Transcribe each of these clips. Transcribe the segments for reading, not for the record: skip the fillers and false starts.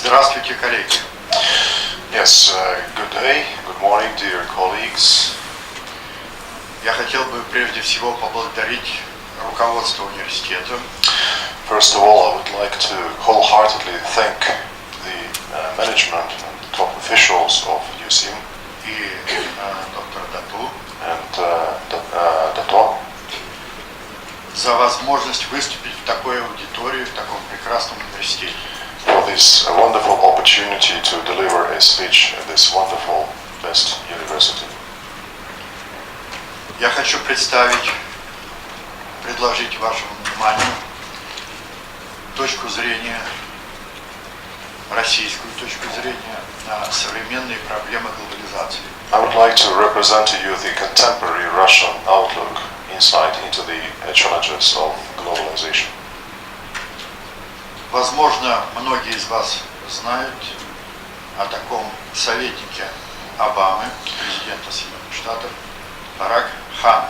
Здравствуйте, коллеги. Yes, good day, good morning, dear colleagues. Я хотел бы прежде всего поблагодарить руководство университета. First of all, I would like to wholeheartedly thank the management and top officials of USIM И доктора Дату and Dato за возможность выступить в такой аудитории, в таком прекрасном университете. for this wonderful opportunity to deliver a speech at this wonderful best university. Я хочу предложить вашему вниманию точку зрения, российскую точку зрения на современные проблемы глобализации. I would like to represent to you the contemporary Russian outlook insight into the challenges of globalization. Возможно, многие из вас знают о таком советнике Обамы, президента Соединенных Штатов, Барак Хана.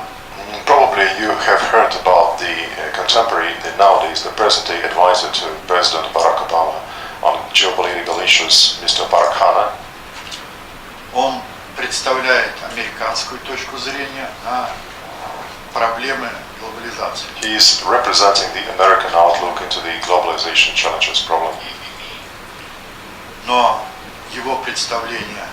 Probably you have heard about the contemporary, nowadays the present-day advisor to President Barack Obama on geopolitical issues, Mr. Barak Hana. Он представляет американскую точку зрения на проблемы глобализации. He is representing the American outlook into the globalization challenges problem. Но его представление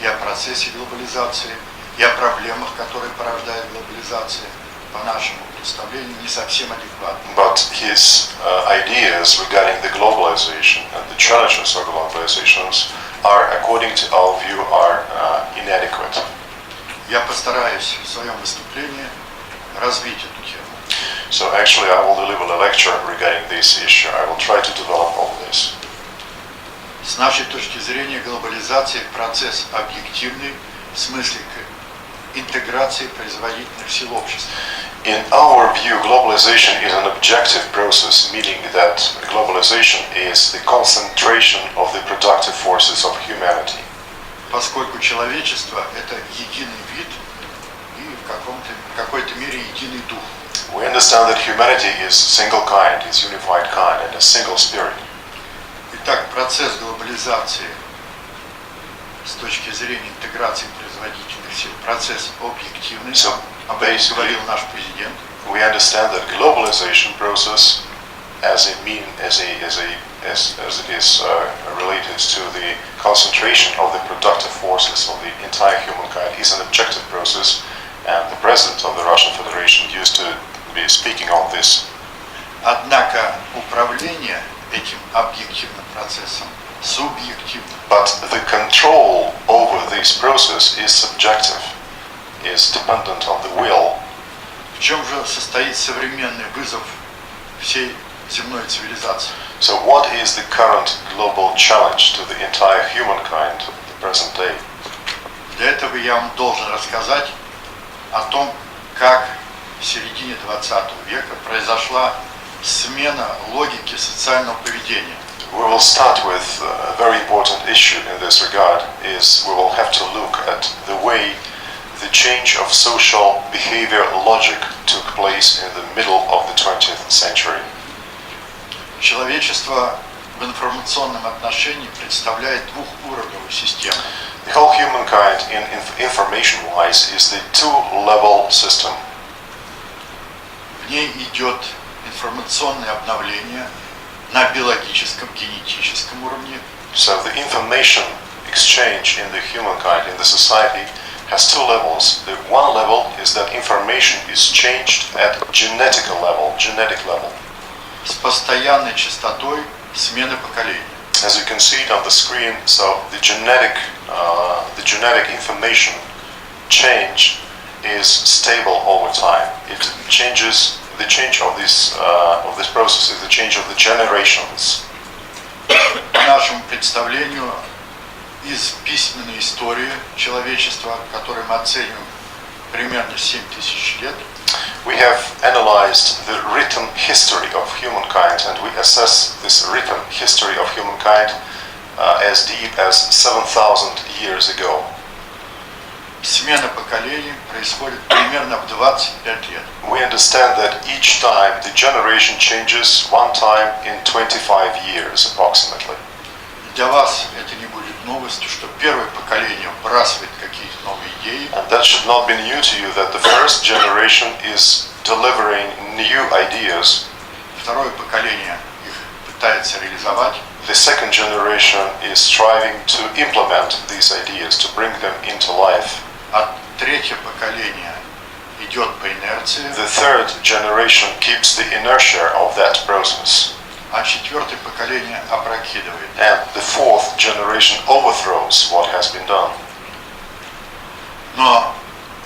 и о процессе глобализации, и о проблемах, которые порождает глобализация, по нашему представлению, не совсем адекватны. But his ideas regarding the globalization and the challenges of globalizations are, according to our view, are inadequate. Я постараюсь в своем выступлении развить эту тему. So actually I will deliver a lecture regarding this issue. I will try to develop all this. С нашей точки зрения глобализация – процесс объективный в смысле интеграции производительных сил общества. In our view, globalization is an objective process, meaning that globalization is the concentration of the productive forces of humanity. Поскольку человечество – это единый вид и в какой-то мере единый дух. We understand that humanity is single kind, is unified kind, and a single spirit. Итак, процесс глобализации с точки зрения интеграции производительных сил, процесс объективный, об этом говорил наш президент. We understand that globalization process, as it is related to the concentration of the productive forces of the entire humankind, is an objective process, and the president of the Russian Federation used to be speaking on this. Однако управление этим объективным процессом субъективно. But the control over this process is subjective, is dependent on the will. В чем же состоит современный вызов всей земной цивилизации? So what is the current global challenge to the entire humankind of the present day? Для этого я вам должен рассказать о том, как в середине 20 века произошла смена логики социального поведения. We will start with a very important issue in this regard, is we will have to look at the way the change of social behavior logic took place in the middle of the 20th century. Человечество в информационном отношении представляет двухуровневую систему. The whole humankind in information-wise is the two-level system. В ней идет информационное обновление на биологическом, генетическом уровне. So the information exchange in the humankind, in the society, has two levels. The one level is that information is changed at genetic level, С постоянной частотой смены поколений. As you can see it on the screen, so the genetic information change is stable over time. It changes. The change of this process is the change of the generations. По нашему представлению, из письменной истории человечества, которую мы оцениваем примерно 7000 лет, we have analyzed the written history of humankind, and we assess this written history of humankind as deep as 7,000 years ago. Смена поколений происходит примерно в 25 лет. We understand that each time the generation changes one time in 25 years approximately. для вас это не будет новостью, что первое поколение вбрасывает какие-то новые идеи, And that should not be new to you that the first generation is delivering new ideas. второе поколение их пытается реализовать, The second generation is striving to implement these ideas, to bring them into life. а третье поколение идет по инерции, The third generation keeps the inertia of that process. а четвертое поколение опрокидывает. And the fourth generation overthrows what has been done. Но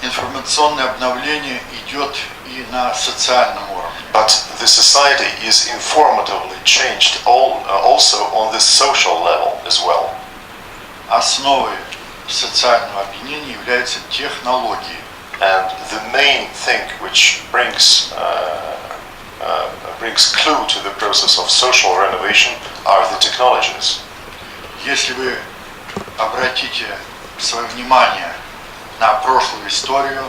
информационное обновление идет и на социальном уровне. But the society is informatively changed also on the social level as well. Основой социального объединения являются технологии. And the main thing which brings clue to the process of social renovation are the technologies. Если вы обратите свое внимание на прошлую историю,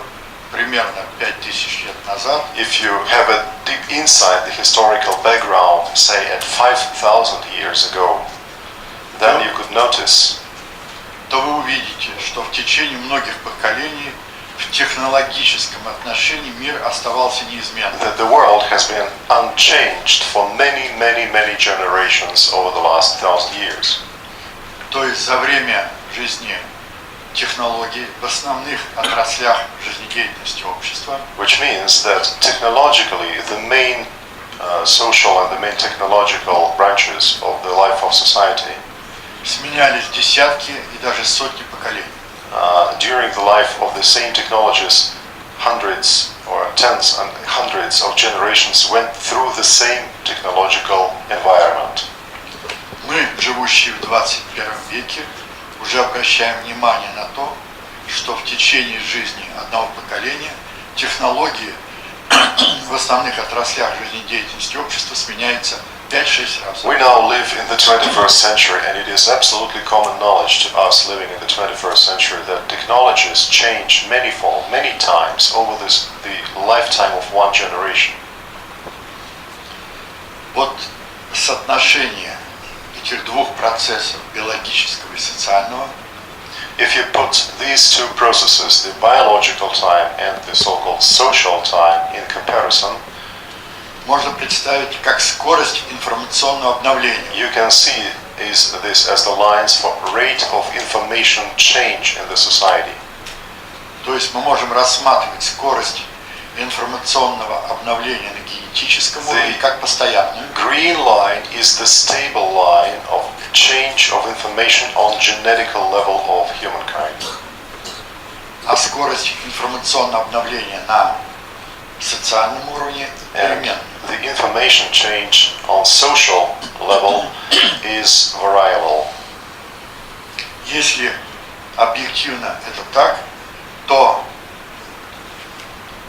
примерно 5000 лет назад, If you have a deep insight, the historical background, say at 5,000 years ago, then you could notice то вы увидите, что в течение многих поколений в технологическом отношении мир оставался неизменным. that the world has been unchanged for many generations over the last 1,000 years. То есть за время жизни технологий в основных отраслях жизнедеятельности общества Which means that technologically the main social and the main technological branches of the life of society сменялись десятки и даже сотни поколений. During the life of the same technologies, hundreds or tens and hundreds of generations went through the same technological environment. Мы, живущие в 21 веке, уже обращаем внимание на то, что в течение жизни одного поколения технологии в основных отраслях жизнедеятельности общества сменяются 5-6 раз. We now live in the 21st century, and it is absolutely common knowledge to us living in the 21st century that technologies change manifold, many times over the lifetime of one generation. Вот соотношение этих двух процессов, биологического и социального, If you put these two processes, the biological time and the so-called social time, in comparison, можно представить как скорость информационного обновления. you can see this as the lines for rate of information change in the society. То есть мы можем рассматривать скорость информационного обновления на генетическом уровне как постоянную, Green line is the stable line of change of information on genetical level of humankind. а скорость информационного обновления на социальном уровне And переменная. the information change on social level is variable. Если объективно это так, то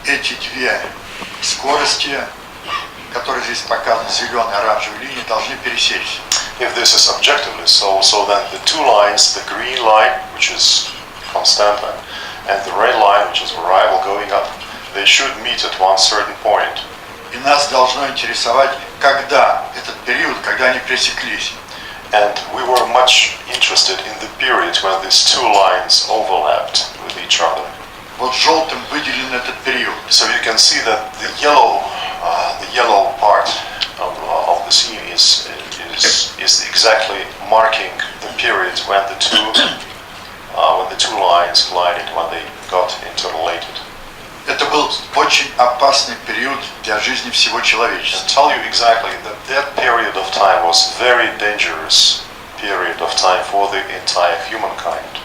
эти две скорости, которые здесь показаны зеленой и оранжевой линией, должны пересечься. If this is objectively so then the two lines, the green line, which is constant, and the red line, which is variable going up, they should meet at one certain point. И нас должно интересовать, когда этот период, когда они пересеклись. And we were much interested in the period when these two lines overlapped with each other. Вот желтым выделен этот период. So you can see that the yellow part of the scene is exactly marking the period when the two lines collided, when they got interrelated. Это был очень опасный период для жизни всего человечества. And tell you exactly that period of time was very dangerous period of time for the entire humankind.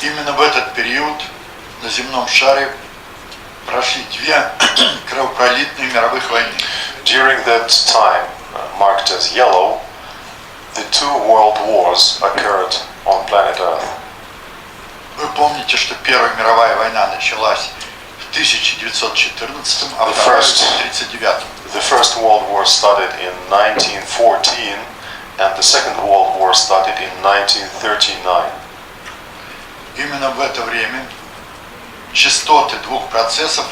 Именно в этот период на земном шаре прошли две кровопролитные мировых войны. During that time, marked as yellow, the two world wars occurred on planet Earth. Вы помните, что Первая мировая война началась в 1914, а вторая в 1939. The First World War started in 1914, and the Second World War started in 1939. Именно в это время частоты двух процессов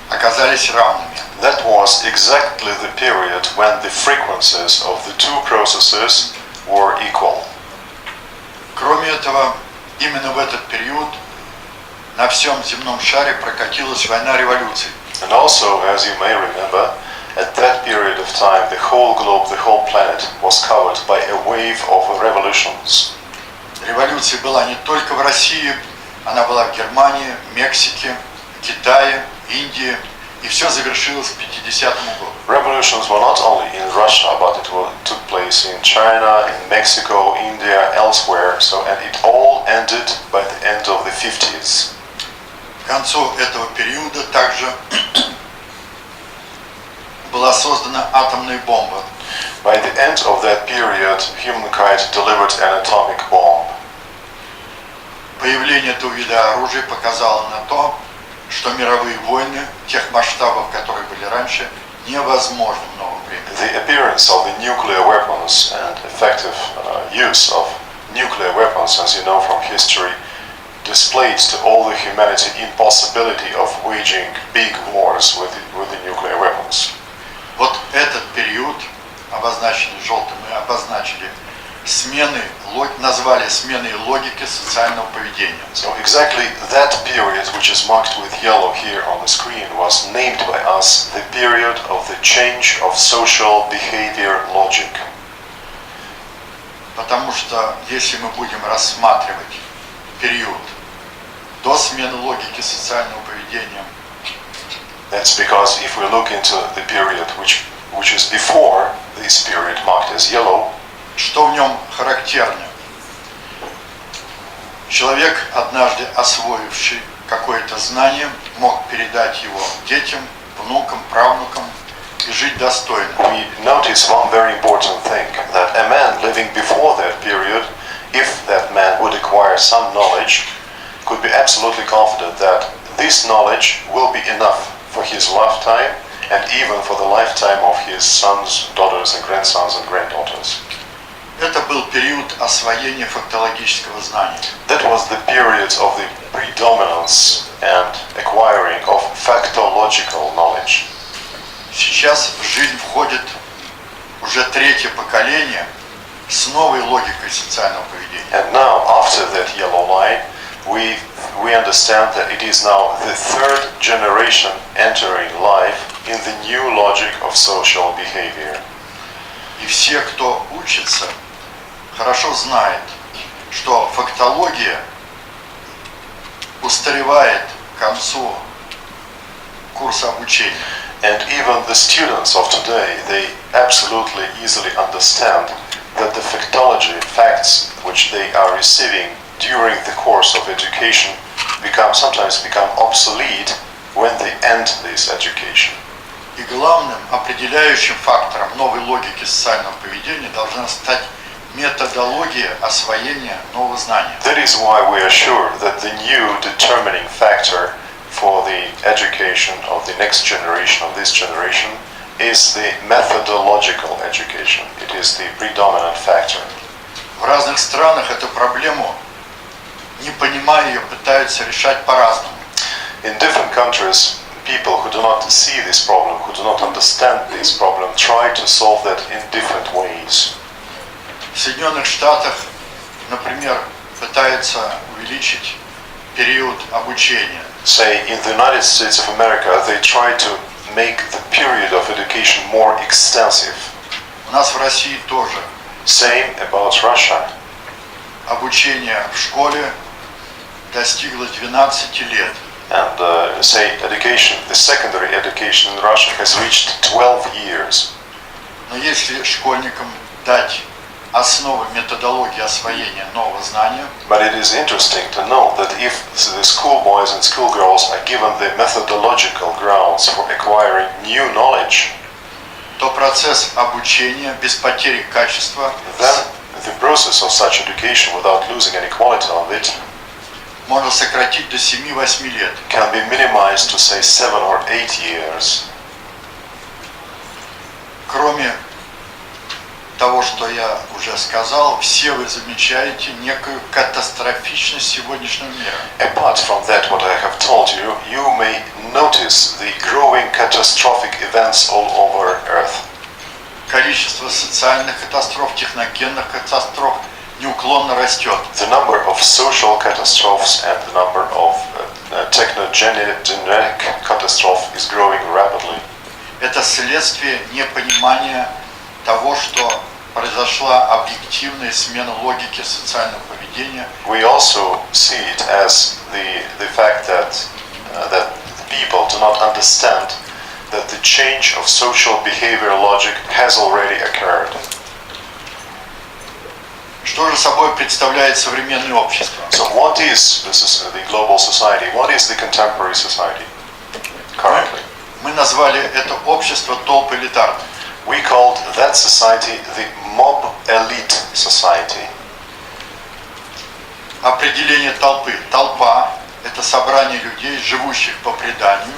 оказались равными. That was exactly the period when the frequencies of the two processes were equal. именно в этот период на всем земном шаре прокатилась война революций. And also, as you may remember, at that period of time, the whole globe, the whole planet was covered by a wave of revolutions. Революция была не только в России, она была в Германии, Мексике, Китае, Индии, и все завершилось к 50-му году. Revolutions were not only in Russia, but it took place in China, in Mexico, India, elsewhere. And it all ended by the end of the 50s. К концу этого периода также была создана атомная бомба. By the end of that period, humankind delivered an atomic bomb. Появление этого вида оружия показало на то, что мировые войны тех масштабов, которые были раньше, невозможны в новом времени. The appearance of the nuclear weapons and effective use of nuclear weapons, as you know from history, displayed to all the humanity impossibility of waging big wars with the nuclear weapons. Вот этот период, обозначенный желтым, мы обозначили назвали сменой логики социального поведения. So exactly that period, which is marked with yellow here on the screen, was named by us the period of the change of social behavior logic. Потому что если мы будем рассматривать период до смены логики социального поведения, that's because if we look into the period which is before this period marked as yellow, что в нем характерно? Человек, однажды освоивший какое-то знание, мог передать его детям, внукам, правнукам и жить достойно. We notice one very important thing, that a man living before that period, if that man would acquire some knowledge, could be absolutely confident that this knowledge will be enough for his lifetime and even for the lifetime of his sons, daughters and grandsons and granddaughters. Это был период освоения фактологического знания. That was the period of the predominance and acquiring of factological knowledge. Сейчас в жизнь входит уже третье поколение с новой логикой социального поведения. And now, after that yellow line, we understand that it is now the third generation entering life in the new logic of social behavior. И все, кто учится, хорошо знает, что фактология устаревает к концу курса обучения. And even the students of today, they absolutely easily understand that the factology, facts which they are receiving during the course of education sometimes become obsolete when they end this education. И главным определяющим фактором новой логики социального поведения должна стать методология освоения нового знания. That is why we are sure that the new determining factor for the education of the next generation, of this generation, is the methodological education. It is the predominant factor. В разных странах эту проблему, не понимая ее, пытаются решать по-разному. In different countries, people who do not see this problem, who do not understand this problem, try to solve that in different ways. В Соединенных Штатах, например, пытаются увеличить период обучения. Say, in the United States of America, they try to make the period of education more extensive. У нас в России тоже. Same about Russia. Обучение в школе достигло 12 лет. And say, education, the secondary education in Russia has reached 12 years. Но если школьникам дать основы методологии освоения нового знания, But it is interesting to note that if the schoolboys and schoolgirls are given the methodological grounds for acquiring new knowledge, то процесс обучения без потери качества then the process of such education without losing any quality of it можно сократить до 7-8 лет. can be minimized to say 7 or 8 years. Кроме того, что я уже сказал, все вы замечаете некую катастрофичность сегодняшнего мира. Apart from that, what I have told you, you may notice the growing catastrophic events all over Earth. Количество социальных катастроф, техногенных катастроф неуклонно растет. The number of social catastrophes and the number of technogenic catastrophe is growing rapidly. Это следствие непонимания того, что произошла объективная смена логики социального поведения. We also see it as the fact that people do not understand that the change of social behavior logic has already occurred. Что же собой представляет современное общество? So what is the global society? What is the contemporary society currently? Мы назвали это общество толп элитарным. We called that society the mob elite society. Определение толпы. Толпа – это собрание людей, живущих по преданию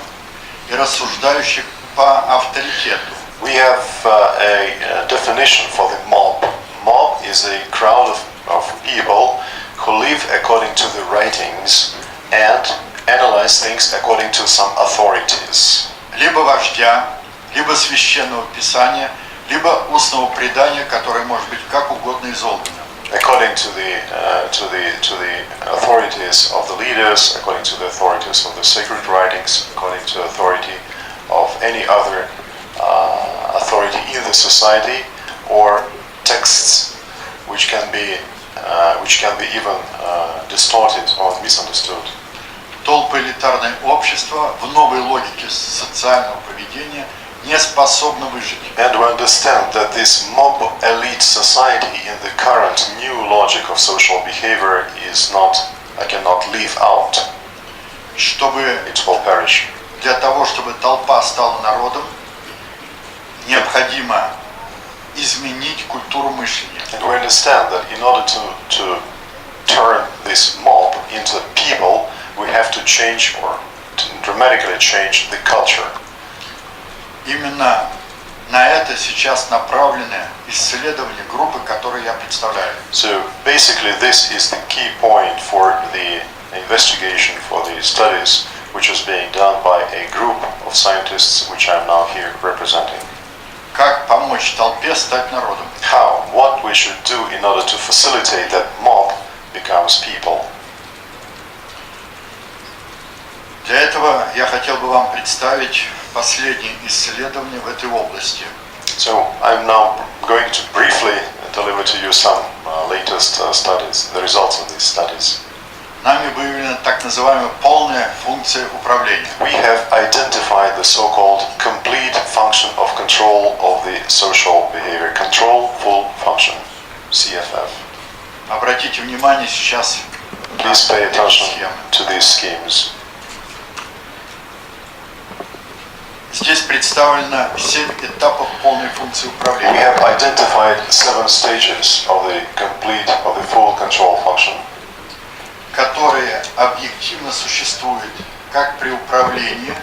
и рассуждающих по авторитету. We have a definition for the mob. Mob is a crowd of people who live according to the writings and analyze things according to some authorities. Либо вождя, либо священного писания, либо устного предания, которое может быть как угодно изолгано. According to the authorities of the leaders, according to the authorities of the sacred writings, according to the authority of any other authority in the society, or texts which can be even distorted or misunderstood. Толпа элитарное общество в новой логике социального поведения не способно выжить. And we understand that this mob elite society in the current new logic of social behavior cannot live out. Чтобы It will perish. для того, чтобы толпа стала народом, необходимо изменить культуру мышления. And we understand that in order to turn this mob into people, we have to change or to dramatically change the culture. Именно на это сейчас направлены исследования группы, которые я представляю. So basically this is the key point for the investigation, for the studies which is being done by a group of scientists which I'm now here representing. Как помочь толпе стать народом? How, what we should do in order to facilitate that mob becomes people. Для этого я хотел бы вам представить последние исследования в этой области. So I'm now going to briefly deliver to you some latest studies, the results of these studies. Нами выявлена так называемая полная функция управления. We have identified the so-called complete function of control of the social behavior. Control full function, CFF. Обратите внимание сейчас на Please pay эти attention схемы. to these schemes. Здесь представлено 7 этапов полной функции We управления. have identified 7 stages of the full control function, которые объективно существуют как при управлении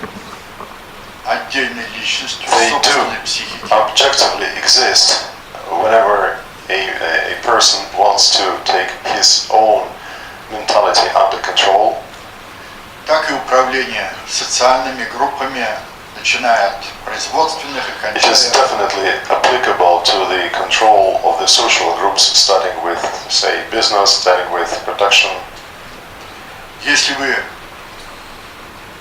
отдельной личностью, They do. собственной психики, objectively exist whenever a person wants to take his own mentality under control, так и управление социальными группами, начиная от производственных и It is кончая definitely applicable to the control of the social groups, starting with, say, business, starting with production. Если вы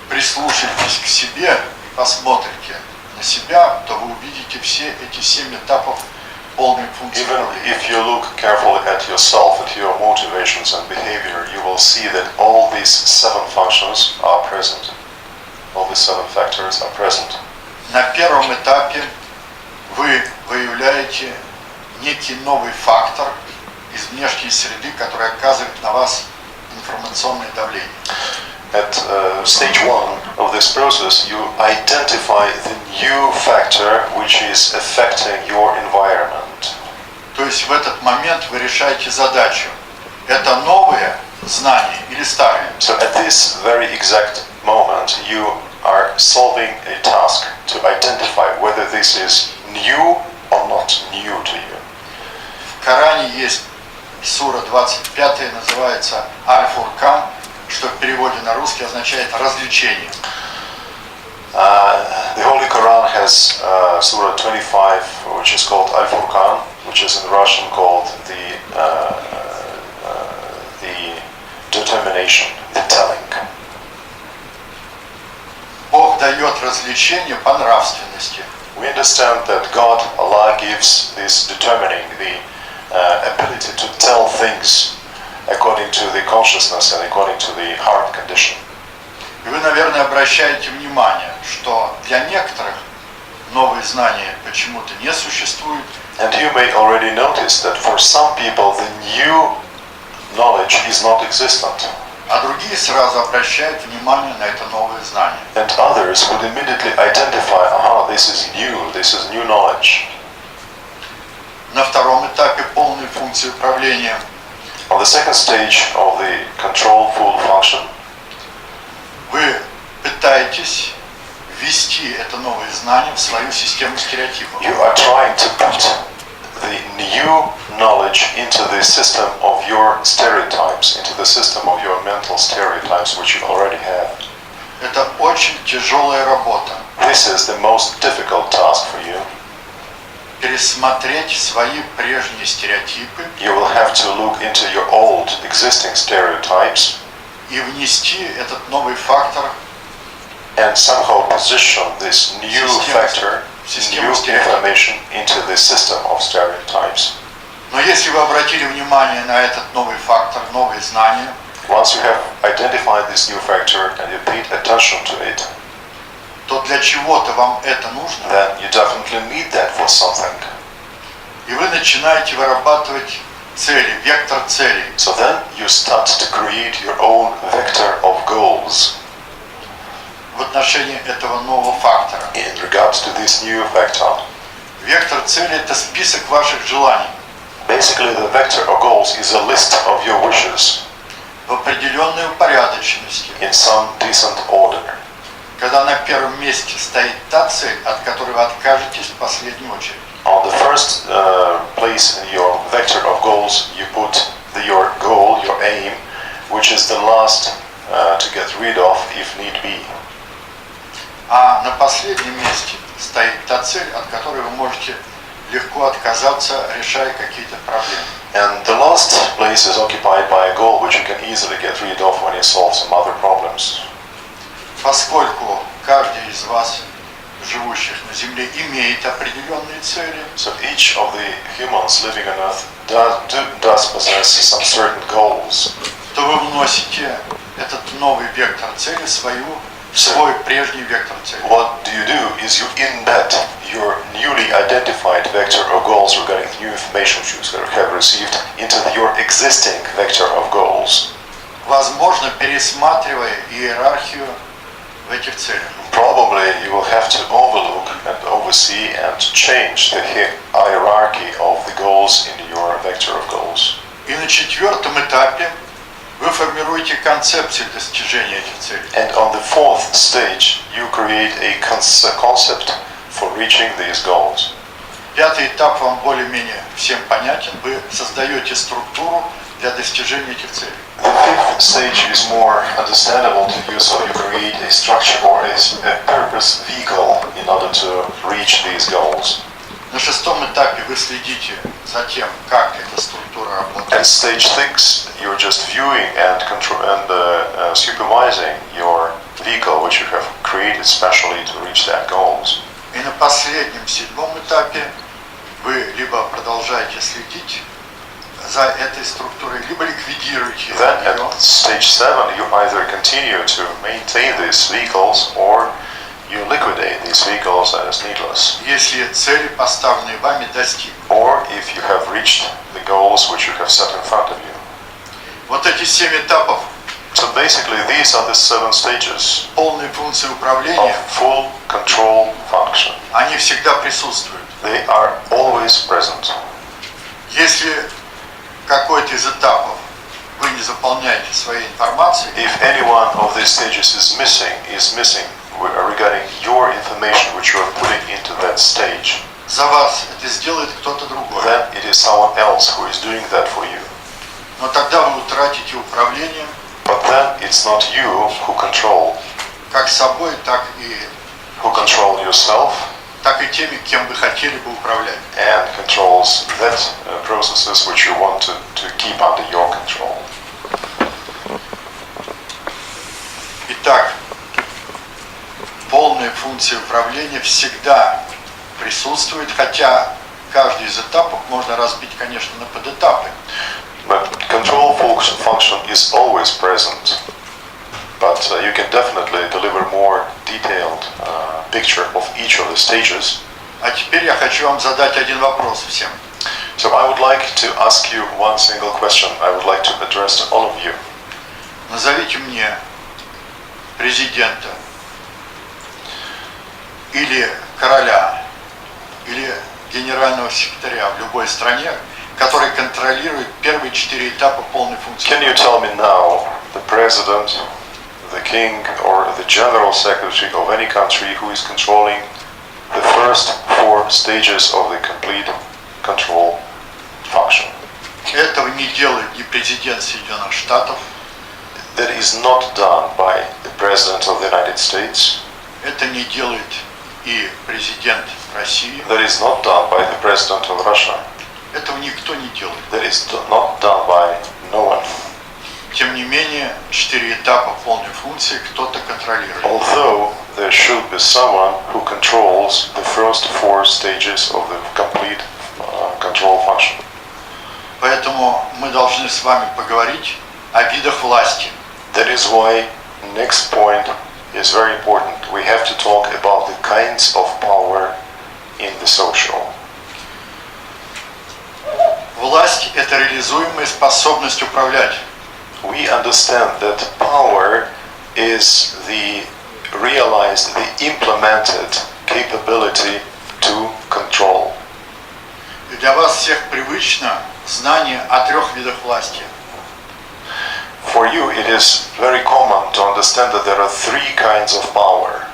прислушаетесь к себе и посмотрите на себя, то вы увидите все эти 7 этапов полной функции Even управления. if you look carefully at yourself, at your motivations and behavior, you will see that all these 7 functions are present. All these 7 factors are present. На первом этапе вы выявляете некий новый фактор из внешней среды, который оказывает на вас информационное давление. At stage 1 of this process, you identify the new factor which is affecting your environment. То есть в этот момент вы решаете задачу. Это новое знание или старое? So at this very exact moment, you are solving a task to identify whether this is new or not new to you. В Коране есть сура 25, называется Аль-Фуркан, что в переводе на русский означает развлечение. The Holy Quran has Surah 25, which is called Al-Furqan, which is in Russian called the determination, the telling. Бог дает развлечение по нравственности. We understand that God, Allah, gives this determining, the ability to tell things according to the consciousness and according to the heart condition. И вы, наверное, обращаете внимание, что для некоторых новые знания почему-то не существуют. And you may already notice that for some people the new knowledge is not existent. А другие сразу обращают внимание на это новое знание. And others would immediately identify, this is new knowledge. На втором этапе полной функции управления On the second stage of the control full function, вы пытаетесь ввести это новое знание в свою систему стереотипов. you are trying to put the new knowledge into the system of your stereotypes, into the system of your mental stereotypes which you already have. Это очень тяжелая работа. This is the most difficult task for you. Пересмотреть свои прежние стереотипы You will have to look into your old existing stereotypes и внести этот новый фактор and somehow position this new factor, new information into the system of stereotypes. Но если вы обратили внимание на этот новый фактор, новые знания, Once you have identified this new factor and you paid attention to it, то для чего-то вам это нужно, then you definitely need that for something. и вы начинаете вырабатывать цели, вектор целей. So then you start to create your own vector of goals В отношении этого нового фактора. in regards to this new factor. Вектор цели – это список ваших желаний Basically, the vector of goals is a list of your wishes в определенной упорядоченности. in some decent order. Когда на первом месте стоит та цель, от которой вы откажетесь в последнюю очередь. On the first place in your vector of goals, you put your goal, your aim, which is the last to get rid of if need be. А на последнем месте стоит та цель, от которой вы можете легко отказаться, решая какие-то проблемы. And the last place is occupied by a goal which you can easily get rid of when you solve some other problems. Поскольку каждый из вас, живущих на Земле, имеет определенные цели, So each of the humans living on Earth does possess some certain goals. то вы вносите этот новый вектор цели в свой прежний вектор цели. What do? Is you embed your newly identified vector of goals regarding new information you have received into your existing vector of goals. Возможно, пересматривая иерархию в этих целях. Probably you will have to overlook and oversee and change the hierarchy of the goals in your vector of goals. И на четвертом этапе вы формируете концепцию достижения этих целей. And on the fourth stage, you create a concept for reaching these goals. Пятый этап вам более-менее всем понятен. Вы создаете структуру для достижения этих целей. The fifth stage is more understandable to you, so you create a structure or a purpose vehicle in order to reach these goals. На шестом этапе вы следите за тем, как эта структура At работает. stage 6, you're just viewing and supervising your vehicle, which you have created specially to reach that goals. И на последнем, седьмом этапе вы либо продолжаете следить за этой структурой, либо ликвидируете Then ее. at stage 7, you either continue to maintain these vehicles or you liquidate these vehicles as needless. Если цели, поставленные вами, достигнуты. Or if you have reached the goals which you have set in front of you. Вот эти 7 этапов So basically these are the 7 stages полной функции of управления, full control function. они всегда присутствуют. They are always present. Если какой-то из этапов вы не заполняете своей информацией, If any one of these stages is missing regarding your information which you are putting into that stage, за вас это сделает кто-то другой. then it is someone else who is doing that for you. Но тогда вы утратите управление But then it's not you who control как собой, так и yourself так и теми, кем вы хотели бы управлять. and controls that processes which you want to keep under your control. Итак, полная функция управления всегда присутствует, хотя каждый из этапов можно разбить, конечно, на подэтапы. But control function is always present, but you can definitely deliver more detailed picture of each of the stages. А теперь я хочу вам задать один вопрос всем. So I would like to ask you one single question. I would like to address to all of you. Назовите мне президента или короля, или генерального секретаря в любой стране, который контролирует первые 4 этапа полной функции. Can you tell me now the president, the king, or the general secretary of any country who is controlling the first 4 stages of the complete control function? Этого не делает ни президент Соединенных Штатов, That is not done by the president of the United States. это не делает и президент России. That is not done by the president of Russia. Этого никто не делает. That is not done by no one. Тем не менее, 4 этапа полной функции кто-то контролирует. Although there should be someone who controls the first 4 stages of the complete control function. Поэтому мы должны с вами поговорить о видах власти. That is why next point is very important. We have to talk about the kinds of power in the social. Власть – это реализуемая способность управлять. We understand that power is the realized, the implemented capability to control. И для вас всех привычно знание о 3 видах власти. For you, it is very common to understand that there are 3 kinds of power.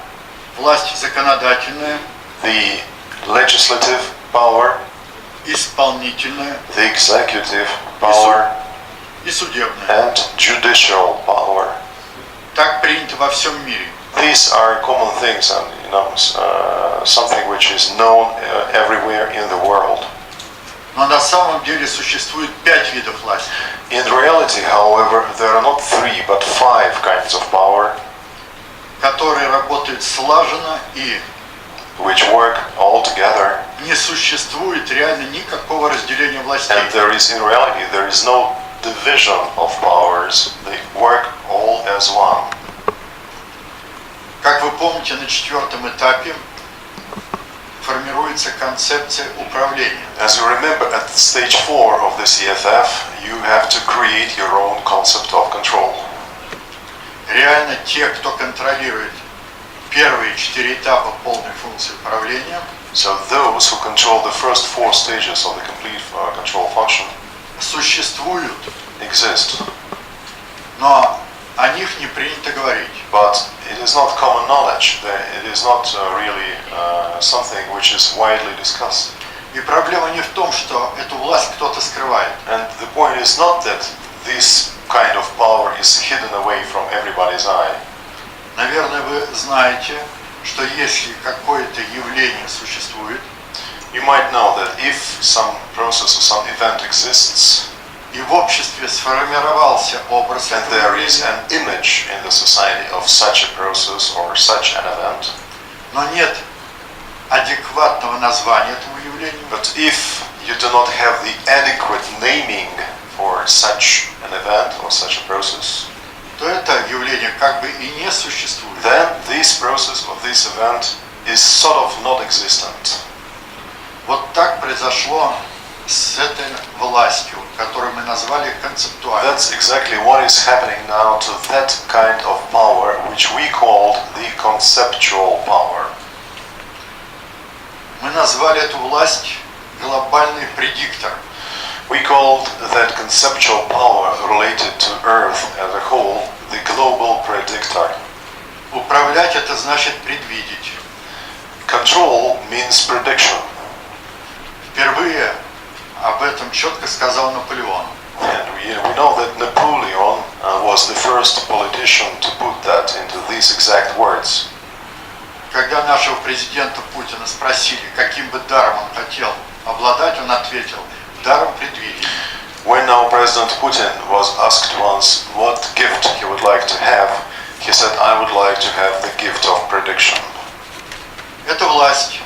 Власть законодательная, The legislative power, исполнительная the executive power, и судебная. and judicial power. Так принято во всем мире. These are common things and something which is known everywhere in the world. Но на самом деле существует 5 видов власти. In reality, however, there are not 3 but 5 kinds of power Которые работают слаженно и which work all together, не существует реально никакого разделения властей. and there is no division of powers. They work all as one. Как вы помните, на 4-м этапе формируется концепция управления. As you remember, at stage 4 of the CFF, you have to create your own concept of control. Реально те, кто контролирует первые 4 этапа полной функции управления, So those who control the first 4 stages of the complete control function существуют, exist, но о них не принято говорить. but it is not common knowledge. It is not really something which is widely discussed. И проблема не в том, что эту власть кто-то скрывает. And the point is not that this kind of power is hidden away from everybody's eye. Наверное, вы знаете, что если какое-то явление существует, You might know that if some process or some event exists, и в обществе сформировался образ and этого there is явления, an image in the society of such a process or such an event, но нет адекватного названия этому явлению, but if you do not have the adequate naming for such an event or such a process, то это явление как бы и не существует. then this process or this event is sort of not existent. Вот так произошло с этой властью, которую мы назвали концептуальной. That's exactly what is happening now to that kind of power which we called the conceptual power. Мы назвали эту власть глобальный предиктор. We called that conceptual power related to Earth as a whole the global predictor. Управлять это значит предвидеть. Control means prediction. Впервые об этом четко сказал Наполеон. And we know that Napoleon was the first politician to put that into these exact words. Когда нашего президента Путина спросили, каким бы даром он хотел обладать, он ответил: даром предвидения. When our President Putin was asked once what gift he would like to have, he said, I would like to have the gift of prediction. Эта власть,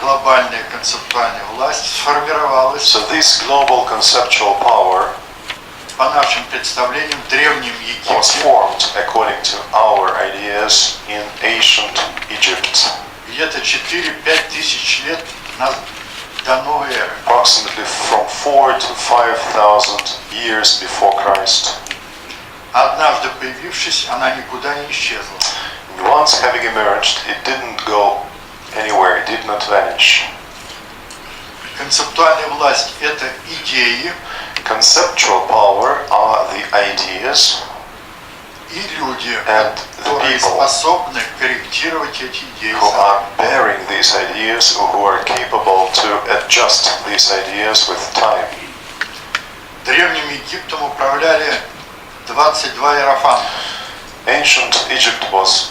глобальная концептуальная власть, сформировалась, So this global conceptual power по нашим представлениям, в Древнем was Египте, formed according to our ideas in ancient Egypt, где-то 4-5 тысяч лет до новой эры. approximately from 4 to 5,000 years before Christ. Однажды появившись, она никуда не исчезла. And once having emerged, it didn't go anywhere, it did not vanish. Концептуальная власть – это идеи Conceptual power are the ideas и люди, and the которые people способны корректировать эти идеи. who are bearing these ideas, who are capable to adjust these ideas with time. Древним Египтом управляли 22 иерофанта. Ancient Egypt was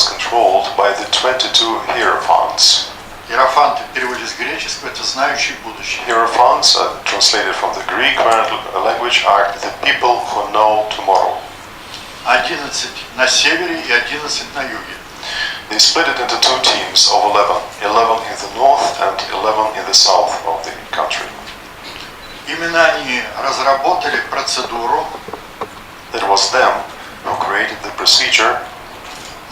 controlled by the 22 hierophants. Иерофанты в переводе с греческого – это знающие будущее. Hierophants, translated from the Greek language, are the people who know tomorrow. 11 на севере и 11 на юге. They split it into two teams of 11. 11 in the north and 11 in the south of the country. Именно они разработали процедуру, It was them who created the procedure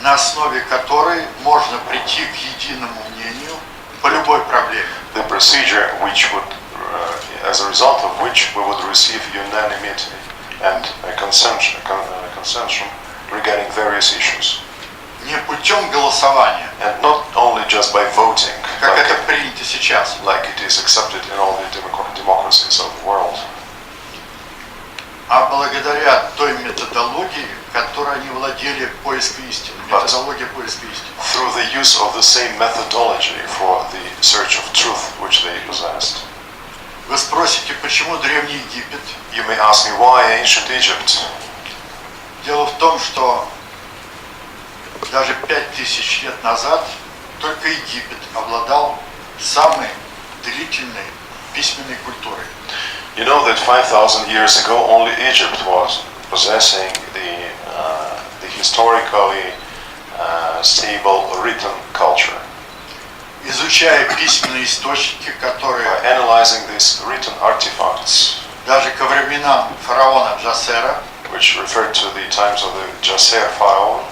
на основе которой можно прийти к единому мнению по любой проблеме. the procedure which would, as a result of which we would receive unanimity and a consensus regarding various issues. Не путем голосования, And not only just by voting, как это принято сейчас, like it is accepted in all the democracies of the world, а благодаря той методологии, которой они владели поиска истины. Методология поиска истины. through the use of the same methodology for the search of truth which they possessed. Вы спросите, почему Древний Египет? You may ask me why ancient Egypt? Дело в том, что даже 5000 лет назад только Египет обладал самой длительной письменной культурой. You know that 5,000 years ago only Egypt was possessing the historically stable written culture. Изучая письменные источники, которые By analyzing these written artifacts, даже ко временам фараона Джасера which refer to the times of the Djoser pharaoh,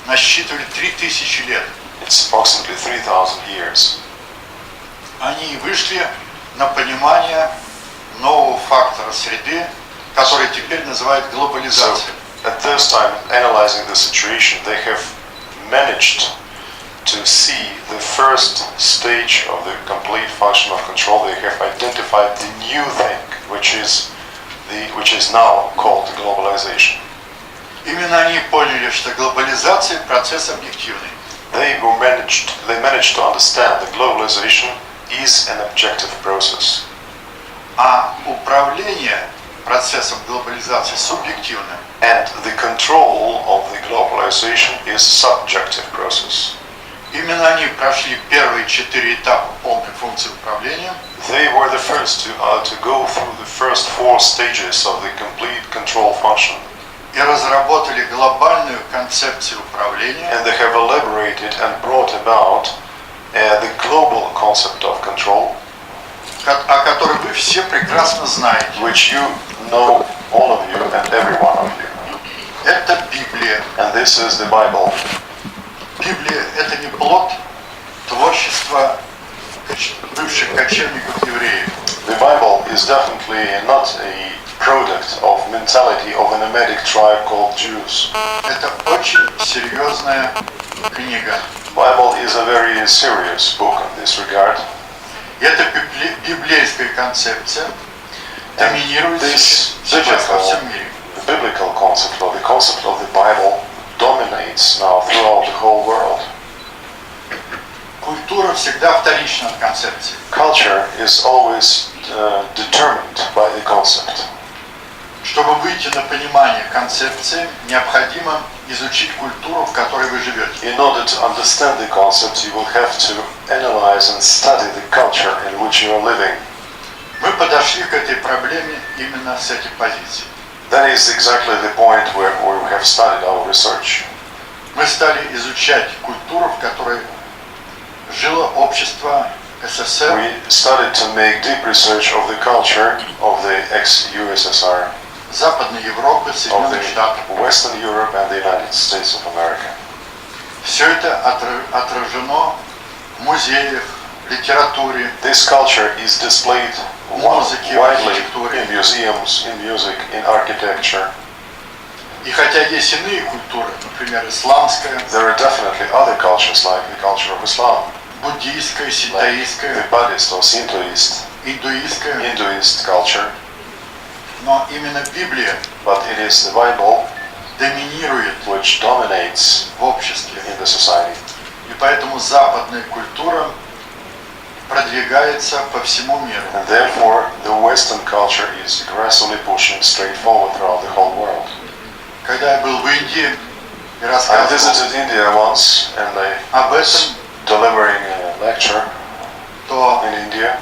насчитывали 3000 лет. it's approximately 3,000 years. Они вышли на понимание нового фактора среды, который теперь называют So, глобализацией. at this time, analyzing the situation, they have managed to see the first stage of the complete function of control. They have identified the new thing, which is now called globalization. Именно они поняли, что глобализация – процесс объективный. They managed to understand that globalization is an objective process, А управление процессом глобализации субъективно. and the control of the globalization is subjective process. Именно они прошли первые 4 этапа полной функции управления They were the first to go through the first 4 stages of the complete control function, и разработали глобальную концепцию управления, and they have elaborated and brought about the global concept of control, о которой вы все прекрасно знаете. which you know, all of you and every one of you. Это Библия. And this is the Bible. Библия – это не плод творчества бывших кочевников евреев. The Bible is definitely not a product of mentality of a nomadic tribe called Jews. Это очень серьезная книга. Bible is a very serious book in this regard. И эта библейская концепция доминирует This сейчас во всем мире. the biblical concept or the concept of the Bible dominates now throughout the whole world. Культура всегда вторична от концепции. Culture is always determined by the concept. Чтобы выйти на понимание концепции, необходимо изучить культуру, в которой вы живете. In order to understand the concept, you will have to analyze and study the culture in which you are living. Мы подошли к этой проблеме именно с этих позиций. That is exactly the point where we have started our research. Мы стали изучать культуру, в которой жило общество СССР, We started to make deep research of the culture of the ex-USSR, Западной Европы, of Соединенных Штатов. the Western Europe and the United States of America. Все это отражено в музеях, литературе, This culture is displayed Музыке, widely архитектуре. in museums, in music, in architecture. И хотя есть иные культуры, например, исламская, There are definitely other cultures like the culture of Islam, буддийская, like the синтоистская, Buddhist or Shintoist, индуистская, Hinduist culture, но именно Библия but it is the Bible доминирует which dominates в обществе. in the society. И поэтому западная культура продвигается по всему миру. And therefore, the Western culture is aggressively pushing straight forward throughout the whole world. Когда я был в Индии и I рассказывал visited India once and I об was этом, delivering a lecture то in India.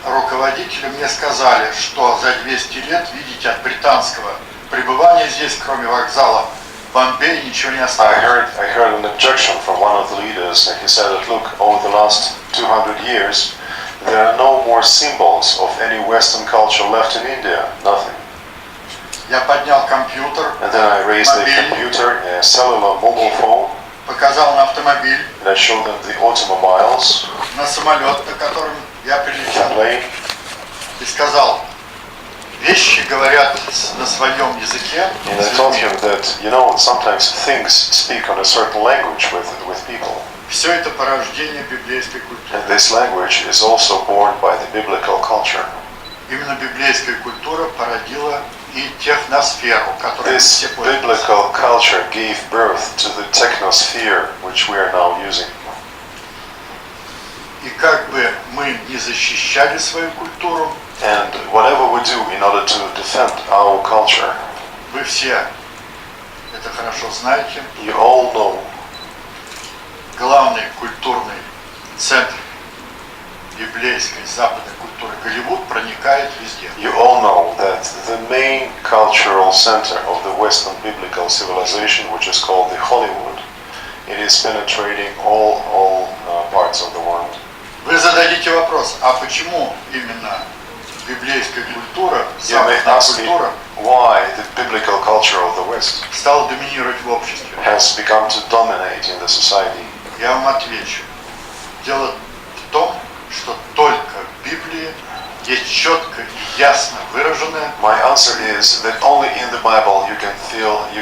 руководители мне сказали, что за 200 лет, видите, от британского пребывания здесь, кроме вокзала в Бомбее, ничего не осталось. I heard an objection from one of the leaders, and he said that look, over the last 200 years, there are no more symbols of any Western culture left in India. Nothing. Я поднял компьютер, And then I raised the мобильный, computer, a cellular mobile phone, показал на автомобиль, and I showed them the automobiles, на самолет, на котором я the прилетел, plane, и сказал, вещи говорят на своем языке and I с told людьми. him that, you know, sometimes things speak on a certain language with people. Все это порождение библейской культуры. And this language is also born by the biblical culture. Именно библейская культура породила и техносферу, которой мы This все пользуемся. biblical culture gave birth to the technosphere which we are now using. И как бы мы не защищали свою культуру, And whatever we do in order to defend our culture, вы все это хорошо знаете, you all know главный культурный центр библейской западной культуры Голливуд проникает везде. You all know that the main cultural center of the Western biblical civilization, which is called the Hollywood, it is penetrating all parts of the world. Вы зададите вопрос, а почему именно библейская культура, You may западная ask me культура why the biblical culture of the West стала доминировать в обществе? has become to dominate in the society. Я вам отвечу. Дело в том, что только в Библии есть четко и ясно выраженная My answer is that only in the Bible you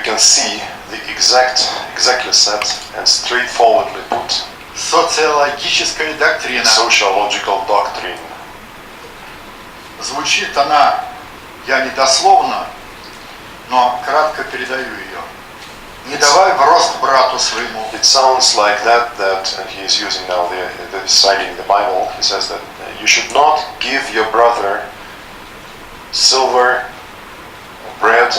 can see the exactly set and straightforwardly put социологическая доктрина. sociological doctrine. Звучит она, я не дословно, но кратко передаю ее. Не давай в рост брату своему. It sounds like that, and he is using now citing the Bible. He says that you should not give your brother silver, bread,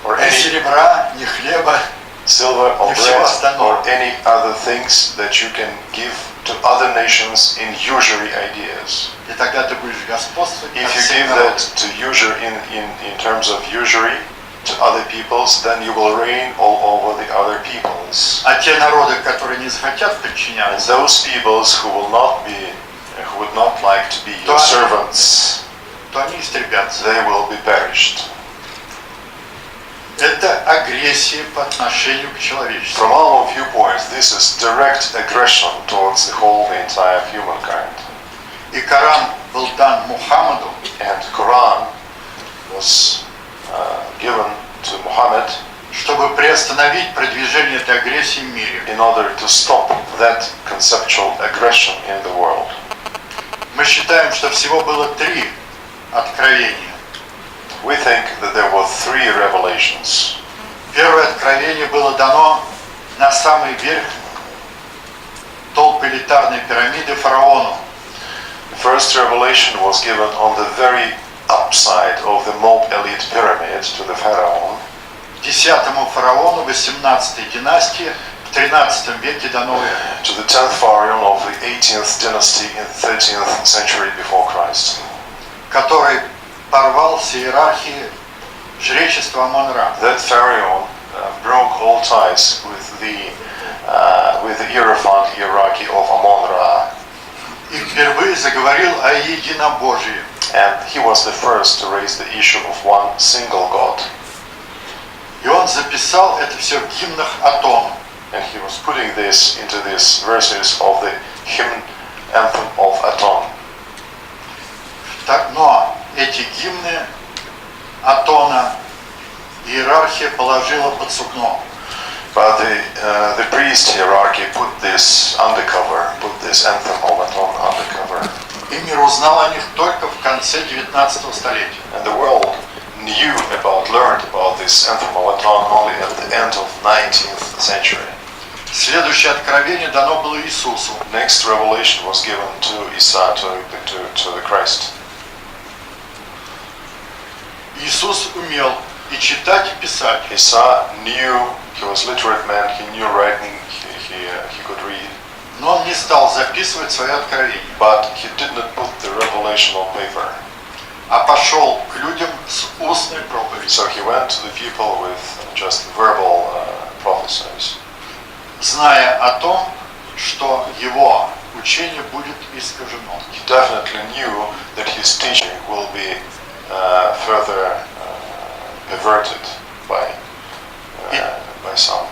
or Ни any серебра, ни хлеба. silver or И всего bread остального. or any other things that you can give to other nations in usury ideas. И тогда ты будешь господствовать над If you всеми give народами. that to usury in terms of usury to other peoples, then you will reign all over the other peoples. А те народы, которые не захотят And подчиняться, those peoples who would not like to be your servants, то они истребятся. they will be perished. Это агрессия по отношению к человечеству. From our viewpoint, this is direct aggression towards the entire humankind. И Коран был дан Мухаммаду And Quran was given to Muhammad чтобы приостановить продвижение этой агрессии в мире. in order to stop that conceptual aggression in the world. Мы считаем, что всего было 3 откровения. We think that there were 3 revelations. Первое откровение было дано на самый верх толпы элитарной пирамиды фараону. The first revelation was given on the very upside of the mob elite to the Pharaoh, 10-му фараону 18-й династии в 13 веке до новой эры, to the 10th pharaoh of the 18th dynasty in the 13th century before Christ, который порвал с иерархией жречества Амон-Ра. that pharaoh broke all ties with the hierarchy of Amon-Ra, И впервые заговорил о единобожии. and he was the first to raise the issue of one single God. И он записал это все в гимнах Атону. And he was putting this into these verses of the hymn anthem of Aton. Но эти гимны Атона иерархия положила под сукно. But the priest hierarchy put this anthem of Aton undercover. И мир узнал о них только в конце 19 столетия. And the world learned about this anthem of Aton only at the end of 19th century. Следующее откровение дано было Иисусу. Next revelation was given to Isa, to the Christ. Иисус умел и читать, и писать. Isa knew, he was literate man, he knew writing, he could read. Но он не стал записывать свои откровения, But he did not put the revelation on paper. а пошел к людям с устной проповедью, So he went to the people with just verbal prophecies, зная о том, что его учение будет искажено. he definitely knew that his teaching will be further perverted by some.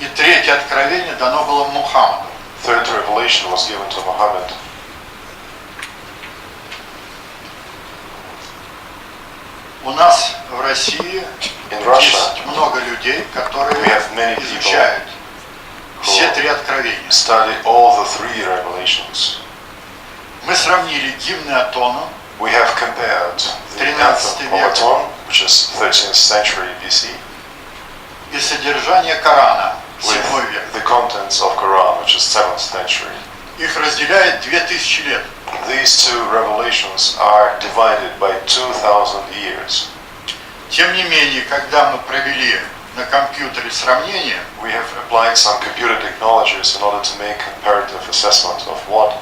И третье откровение дано было Мухаммаду. Third revelation was given to Muhammad. У нас в России In Russia, есть много людей, которые we have many people изучают все три откровения. study all the three revelations. Мы сравнили гимны Атона We have compared the 13 anthem of век. Aton, which is 13th century BC, и содержание Корана, 7 with век. the contents of Quran, which is 7th century. Их разделяет 2000 лет. These two revelations are divided by 2000 years. Тем не менее, когда мы провели на компьютере сравнение, We have applied some computer technologies in order to make comparative assessment of what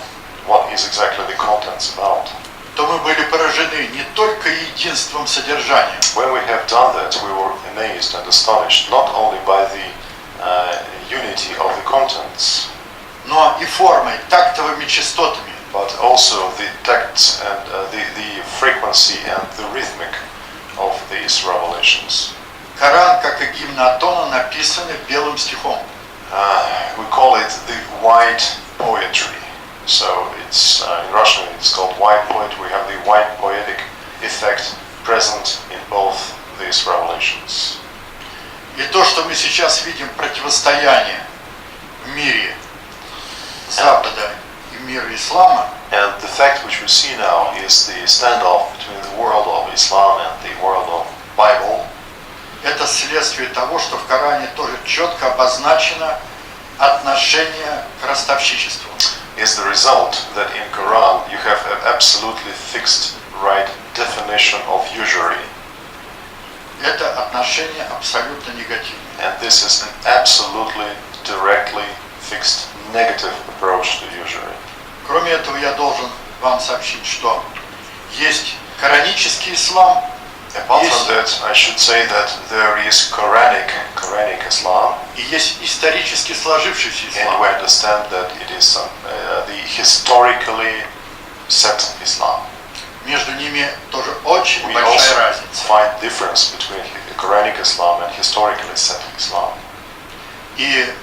is exactly the contents about. то мы были поражены не только единством содержания, When we have done that, we were amazed and astonished not only by the unity of the contents, но и формой, тактовыми частотами. but also the tact and the frequency and the rhythmic of these revelations. Коран, как и гимн Атона, написаны белым стихом. We call it the white poetry. So it's in Russian it's called white poetry. We have the white poetic effect present in both these revelations. И то, что мы сейчас видим противостояние в мире Запада и мира ислама, And the fact which we see now is the standoff between the world of Islam and the world of Bible. это следствие того, что в Коране тоже четко обозначено отношение к ростовщичеству. Is the result that in Quran you have an absolutely fixed right definition of usury, Это отношение абсолютно негативное. and this is an absolutely directly fixed negative approach to usury. Кроме этого, я должен вам сообщить, что есть коранический ислам, Apart from that, I should say that there is Quranic Islam, и есть исторически сложившийся and ислам. we understand that it is the historically set Islam. Между ними тоже очень We большая also разница. find difference between the Quranic Islam and historically set Islam. И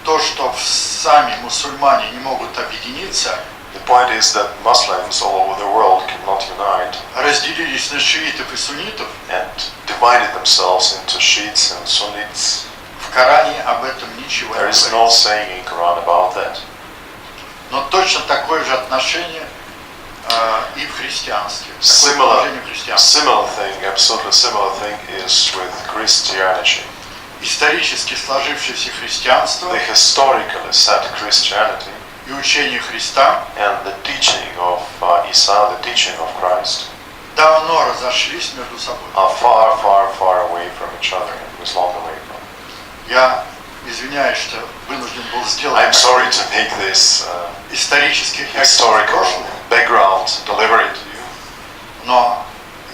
то, что сами мусульмане не могут объединиться, The point is that Muslims all over the world cannot unite разделились на шиитов и суннитов, and divided themselves into Shiites and Sunnites. в Коране об этом ничего не There is no говорится. saying in Quran about that. Но точно такое же отношение и в христианстве. Такое Similar, положение в христианстве. absolutely similar thing is with Christianity. Исторически сложившееся христианство The historically set Christianity и учение Христа and the teaching of Isa, the teaching of Christ, давно разошлись между собой. are far, far, far away from each other, and was long away from. Я извиняюсь, что вынужден был сделать I'm sorry to make this исторический historical background delivery to you, но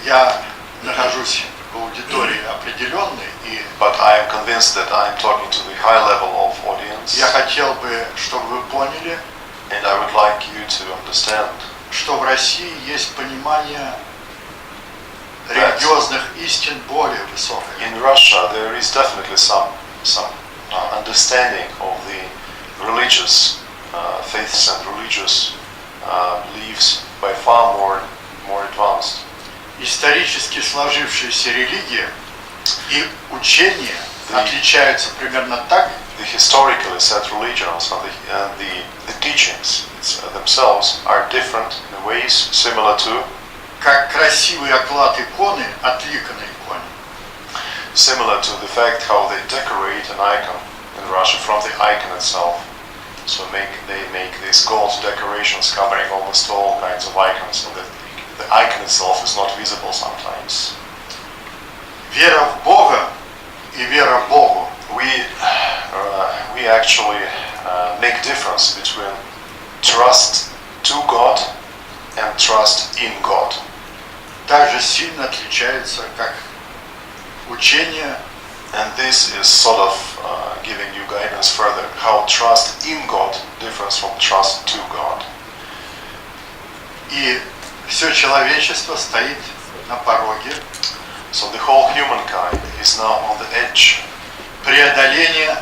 я нахожусь в аудитории определенной, и but I am convinced that I am talking to the high level of audience, я хотел бы, чтобы вы поняли, and I would like you to understand что в России есть понимание религиозных истин более высокое. in Russia there is definitely some understanding of the religious faiths and religious beliefs by far more advanced. Исторически сложившиеся религии и учения отличаются примерно так, The historically set religions and the teachings themselves are different in ways similar to как красивый оклад иконы от ликаной иконы. similar to the fact how they decorate an icon in Russia from the icon itself. So they make these gold decorations covering almost all kinds of icons, so that the icon itself is not visible sometimes. Вера в Бога и вера Богу We actually make difference between trust to God and trust in God. также сильно отличаются, как учение And this is sort of giving you guidance further how trust in God differs from trust to God. и все человечество стоит на пороге So the whole humankind is now on the edge преодоления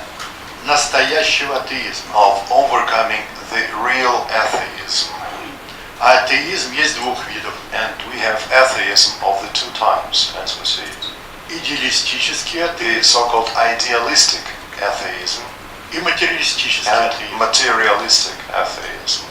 настоящего атеизма. of overcoming the real atheism. А атеизм есть двух видов. And we have atheism of the two types, as we see it. Идеалистический The атеизм so-called idealistic atheism и материалистический and атеизм. materialistic atheism.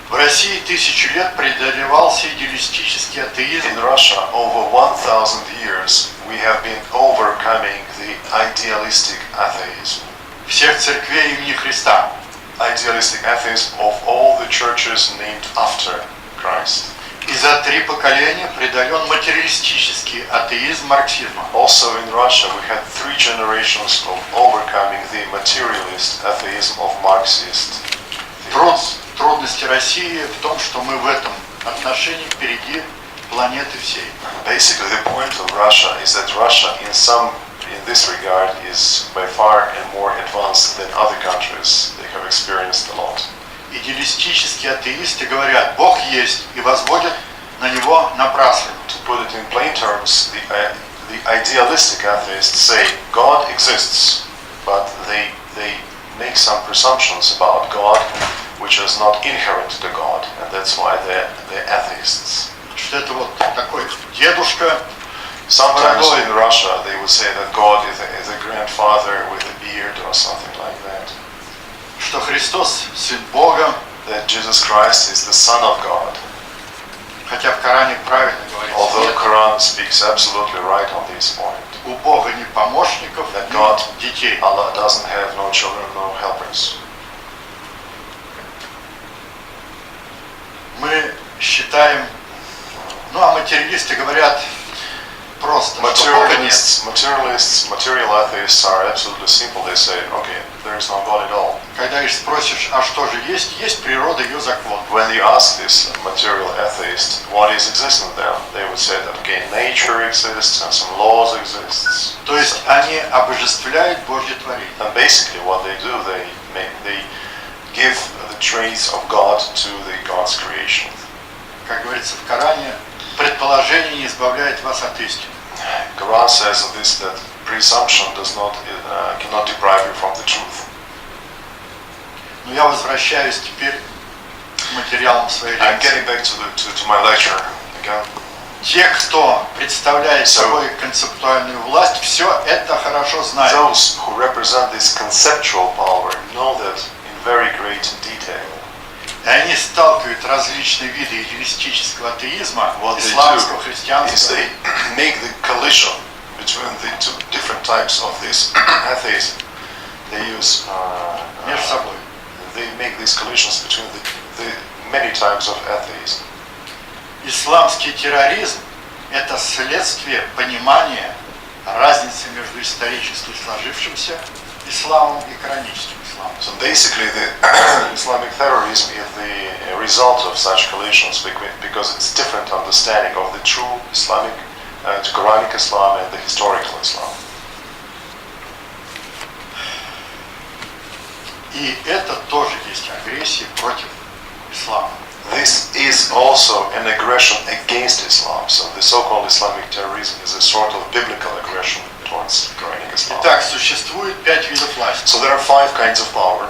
В России 1000 лет преодолевался идеалистический атеизм, In Russia, over 1,000 years, we have been overcoming the idealistic atheism. всех церквей имени Христа. Idealistic atheism of all the churches named after Christ. И за 3 поколения преодолен материалистический атеизм марксизма. Also in Russia, we had 3 generations of overcoming the materialist atheism of Marxist. Трудности России в том, что мы в этом отношении впереди планеты всей. Basically, the point of Russia is that Russia, in this regard, is by far and more advanced than other countries. They have experienced a lot. Идеалистические атеисты говорят, Бог есть, и возводят на него напраслину. To put it in plain terms, the idealistic atheists say God exists, but they make some presumptions about God, which is not inherent to God, and that's why they're atheists. Что это вот такой дедушка. Sometimes in Russia they would say that God is a grandfather with a beard or something like that. Что Христос сын Бога, That Jesus Christ is the Son of God. хотя в Коране правильно говорится, Although нет, Quran speaks absolutely right on this point. у Бога ни помощников, That God, ни детей. Allah doesn't have no children, no helpers. Мы считаем, ну а материалисты говорят просто, что Бога нет. Material atheists are absolutely simple. They say, okay, there is no God at all. Когда их спросишь, а что же есть? Есть природа, ее закон. When you ask this material atheist what is existent there, they would say that, okay, nature exists and some laws exist. То есть они обожествляют Божье творение. And basically what they do, they give the traits of God to the God's creation. Как говорится в Коране, предположение не избавляет вас от истины. Quran says of this that presumption cannot deprive you from the truth. Но я возвращаюсь теперь к материалам своей I'm лекции. getting back to my lecture again. Те, кто представляет собой концептуальную власть, все это хорошо знают. Those who represent this conceptual power know that in very great detail. И они сталкивают различные виды идеалистического атеизма, What they исламского, do is христианского, they make the collision between the two different types of this atheism. They use между собой. they make these collisions between the many types of atheism. исламский терроризм – это следствие понимания разницы между исторически сложившимся исламом и каноническим исламом. So basically, the Islamic terrorism is the result of such collisions because it's different understanding of the true Islamic, the Quranic Islam and the historical Islam. И это тоже есть агрессия против ислама. This is also an aggression against Islam. So the so-called Islamic terrorism is a sort of biblical aggression towards Quranic Islam. Итак, существует 5 видов власти. So there are 5 kinds of power.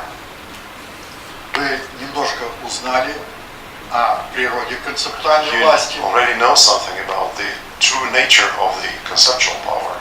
Вы немножко узнали о природе концептуальной You власти, already know something about the true nature of the conceptual power.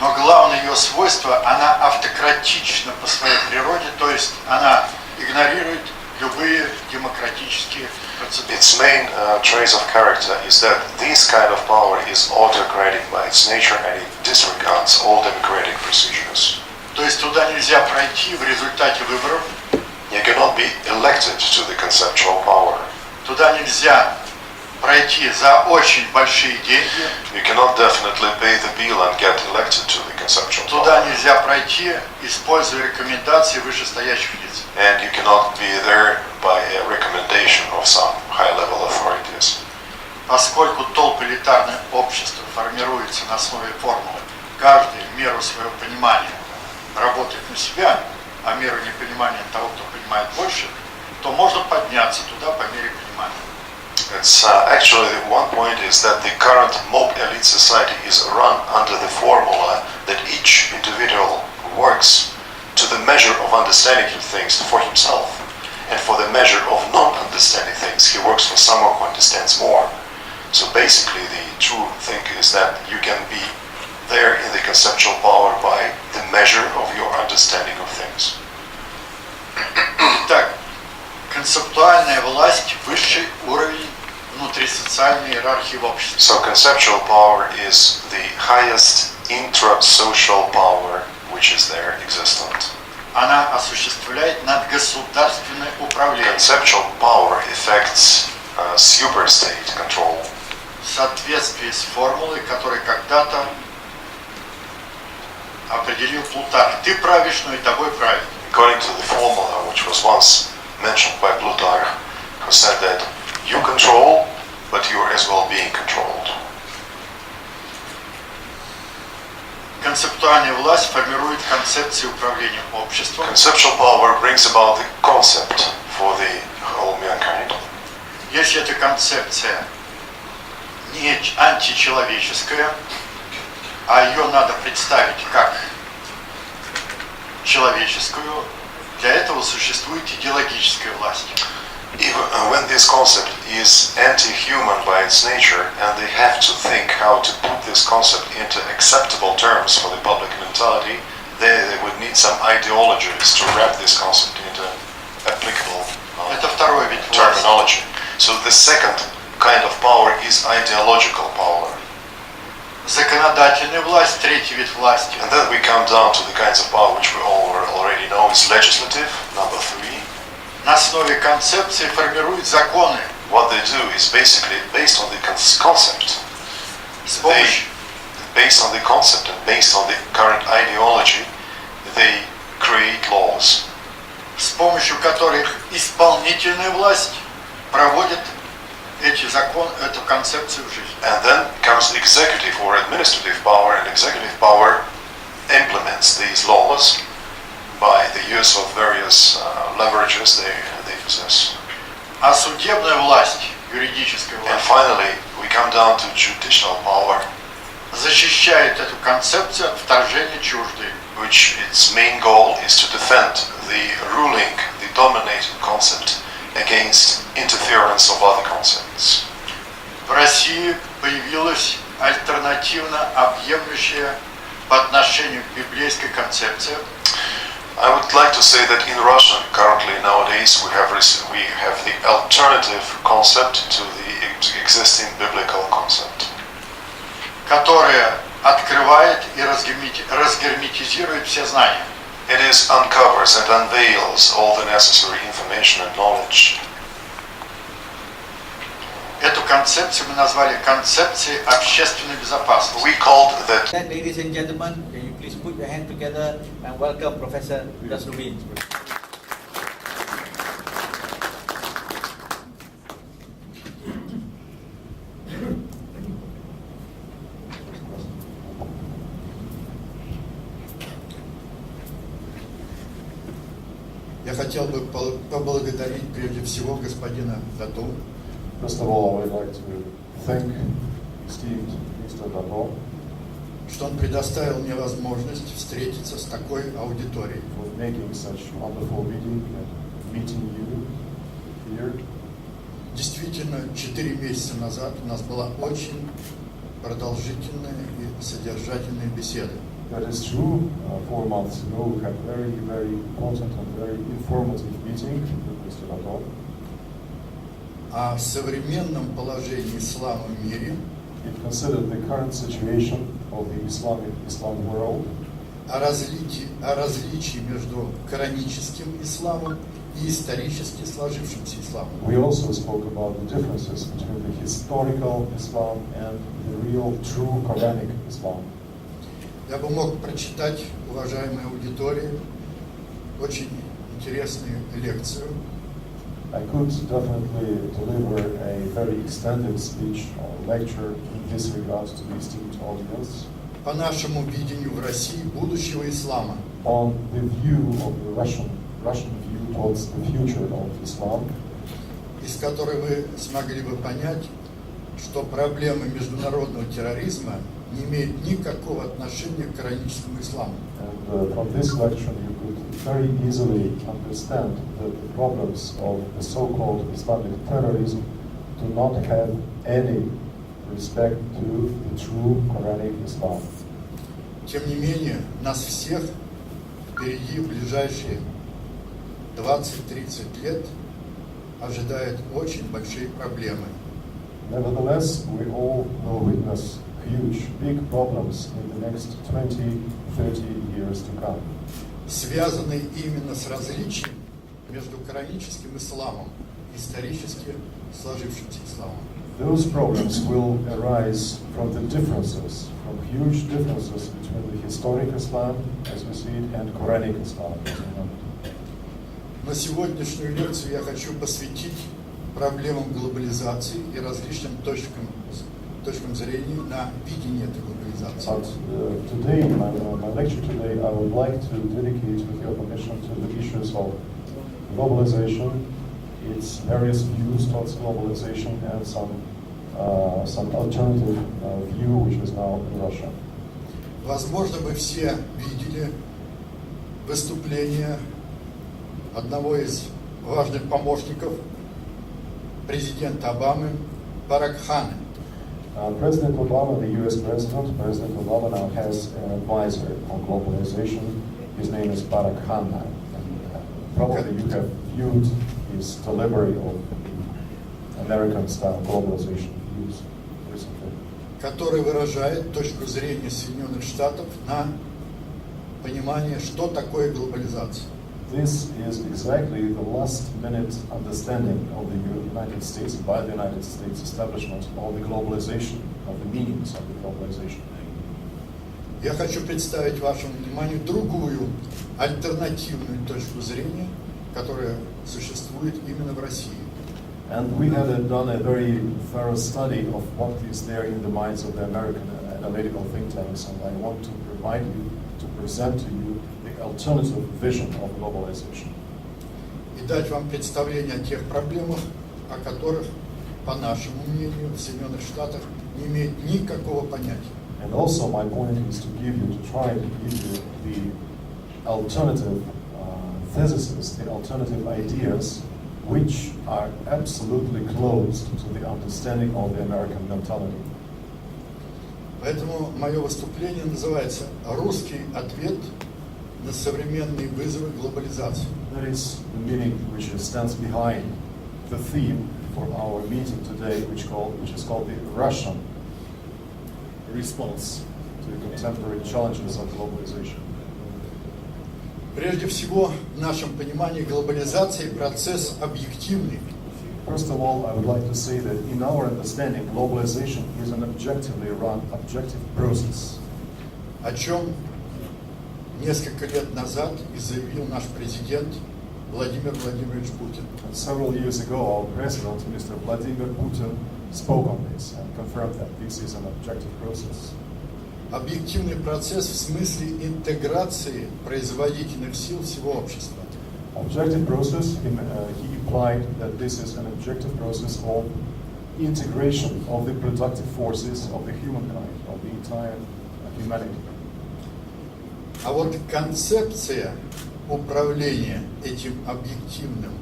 но главное ее свойство, она автократична по своей природе, то есть она игнорирует любые демократические процедуры. Its main trace of character is that this kind of power is autocratic by its nature and it disregards all democratic procedures. То есть туда нельзя пройти в результате выборов, You cannot be elected to the conceptual power. туда нельзя пройти за очень большие деньги, You cannot definitely pay the bill and get elected to the conceptual туда power. нельзя пройти, используя рекомендации вышестоящих лиц. And you cannot be there by a recommendation of some high-level authorities. Поскольку толполитарное общество формируется на основе формулы «каждый в меру своего понимания работает на себя», а меру непонимания того, кто понимает больше, то можно подняться туда по мере понимания. It's actually one point is that the current mob elite society is run under the formula that each individual works to the measure of understanding things for himself, and for the measure of non-understanding things he works for someone who understands more. So basically the true thing is that you can be there in the conceptual power by the measure of your understanding of things. Итак, концептуальная власть – высший уровень внутрисоциальной иерархии в обществе. So conceptual power is the highest intra-social power which is there existent. Она осуществляет надгосударственное управление Conceptual power affects superstate control в соответствии с формулой, которую когда-то определил Плутарх. Ты правишь, но и тобой правит. according to the formula which was once mentioned by Plutarch, who said that you control, but you're as well being controlled. Концептуальная власть формирует концепции управления обществом. Conceptual power brings about the concept for the whole mankind. Если эта концепция не античеловеческая, а ее надо представить как человеческую, для этого существует идеологическая власть. Even when this concept is anti-human by its nature, and they have to think how to put this concept into acceptable terms for the public mentality, they would need some ideologies to wrap this concept into applicable Это второй вид власти. terminology. So the second kind of power is ideological power. Законодательная власть, третий вид власти. And then we come down to the kinds of power which we all already know is legislative, number 3. На основе концепции формируют законы. What they do is basically based on the concept. С They, помощью, based on the concept and based on the current ideology, they create laws. с помощью которых исполнительная власть проводит эти законы, эту концепцию в жизнь. And then comes executive or administrative power, and executive power implements these laws by the use of various leverages they possess. А судебная власть, юридическая And власть, finally, we come down to judicial power, защищает эту концепцию от вторжения чуждой. which its main goal is to defend the ruling, the dominating concept against interference of other concepts. В России появилась альтернативно объемлющая по отношению к библейской концепции. I would like to say that in Russia currently nowadays we have the alternative concept to the existing biblical concept, которая открывает и разгерметизирует все знания. It is uncovers and unveils all the necessary information and knowledge. Эту концепцию мы назвали концепцией общественной безопасности. We called that. Ladies and gentlemen, can you please put your hands together and welcome Professor Zaznobin. Я хотел бы поблагодарить прежде всего господина Дату, First of all, I would like to thank esteemed Mr. Dato что он предоставил мне возможность встретиться с такой аудиторией. for making such wonderful meeting and meeting you here. Действительно, 4 месяца назад у нас была очень продолжительная и содержательная беседа. That is true. 4 months ago, we had very, very important and very informative meeting with Mr. Dato О современном положении ислама в мире, It considered the current situation of the Islam world, о различии между кораническим исламом и исторически сложившимся исламом. We also spoke about the differences between the historical Islam and the real, true Quranic Islam. Я бы мог прочитать, уважаемой аудитории, очень интересную лекцию, I could definitely deliver a very extended speech or lecture in this regard to the esteemed audience по нашему видению в России будущего ислама. on the view of the Russian view towards the future of Islam, из которой вы смогли бы понять, что проблема международного терроризма не имеет никакого отношения к кораническому исламу. and from this lecture you could very easily understand that the problems of the so-called Islamic terrorism do not have any respect to the true Quranic Islam. Тем не менее, нас всех впереди в ближайшие 20-30 лет ожидают очень большие проблемы. Nevertheless, we all will witness huge, big problems in the next 20-30 years to come, Связанные именно с различием между кораническим исламом и исторически сложившимся исламом. Those problems will arise from the differences, from huge differences between the historic Islam, as we see it, and Quranic Islam. Но сегодняшнюю лекцию я хочу посвятить проблемам глобализации и различным точкам зрения на видение этой глобализации. But today, my lecture today, I would like to dedicate, with your permission, to the issues of globalization, its various views towards globalization, and some alternative view which is now in Russia. Возможно, вы все видели выступление одного из важных помощников президента Обамы Баракхана. President Obama, the US President Obama now has an advisor on globalization. His name is Barack Obama. Probably you have viewed his delivery of American-style globalization views recently. Который выражает точку зрения Соединенных Штатов на понимание, что такое глобализация. This is exactly the last-minute understanding of the United States, by the United States establishment, of the globalization, of the meanings of the globalization. Я хочу представить вашему вниманию другую, альтернативную точку зрения, которая существует именно в России. And we had done a very thorough study of what is there in the minds of the American analytical think tanks, and I want to provide you, to present to you the alternative vision of globalization. И дать вам представление о тех проблемах, о которых, по нашему мнению, в Соединенных Штатах не имеет никакого понятия. And also my point is to try to give you the alternative theses, the alternative ideas, which are absolutely closed to the understanding of the American mentality. Поэтому мое выступление называется «Русский ответ на современные вызовы глобализации». That is the meaning which stands behind the theme for our meeting today, which is called the Russian response to the contemporary challenges of globalization. Прежде всего, в нашем понимании глобализация – процесс объективный, First of all, I would like to say that in our understanding, globalization is an objectively run, objective process. О чем несколько лет назад и заявил наш президент Владимир Владимирович Путин. And several years ago, our president, Mr. Vladimir Putin, spoke on this and confirmed that this is an objective process. Объективный процесс в смысле интеграции производительных сил всего общества. Objective process, he implied that this is an objective process of integration of the productive forces of the humankind, of the entire humanity. А вот концепция управления этим объективным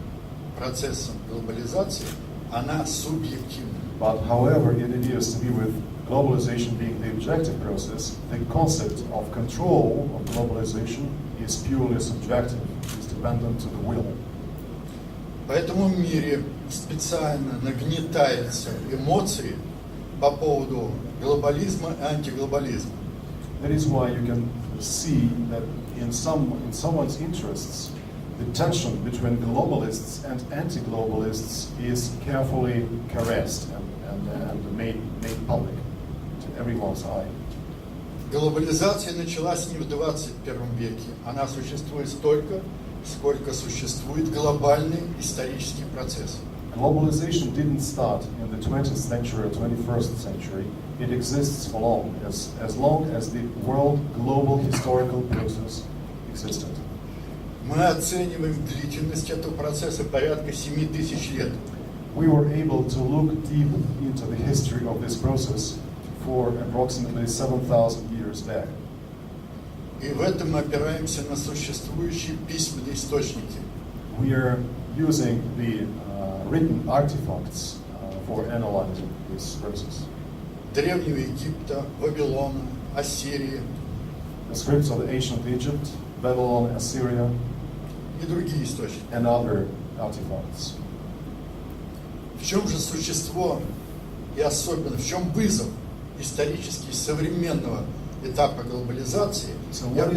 процессом глобализации, она субъективна. But however it appears to be with globalization being the objective process, the concept of control of globalization is purely subjective. It's dependent to the will. Поэтому в мире специально нагнетаются эмоции по поводу глобализма и антиглобализма. That is why you can see that in someone's interests, the tension between globalists and anti-globalists is carefully caressed and made public to everyone's eye. Глобализация началась не в 21 веке. Она существует столько, сколько существует глобальный исторический процесс. Globalization didn't start in the 20th century or 21st century. It exists for long as the world global historical process existed. Мы оцениваем длительность этого процесса порядка 7000 лет. We were able to look deep into the history of this process for approximately 7,000 years back. И в этом мы опираемся на существующие письменные источники. We are using the written artifacts for analyzing this process. Древнего Египта, Вавилона, Ассирии The scripts of ancient Egypt, Babylon, Assyria, и другие источники. and other artifacts. В чем же существо и особенно в чем вызов исторический современного этапа глобализации? So what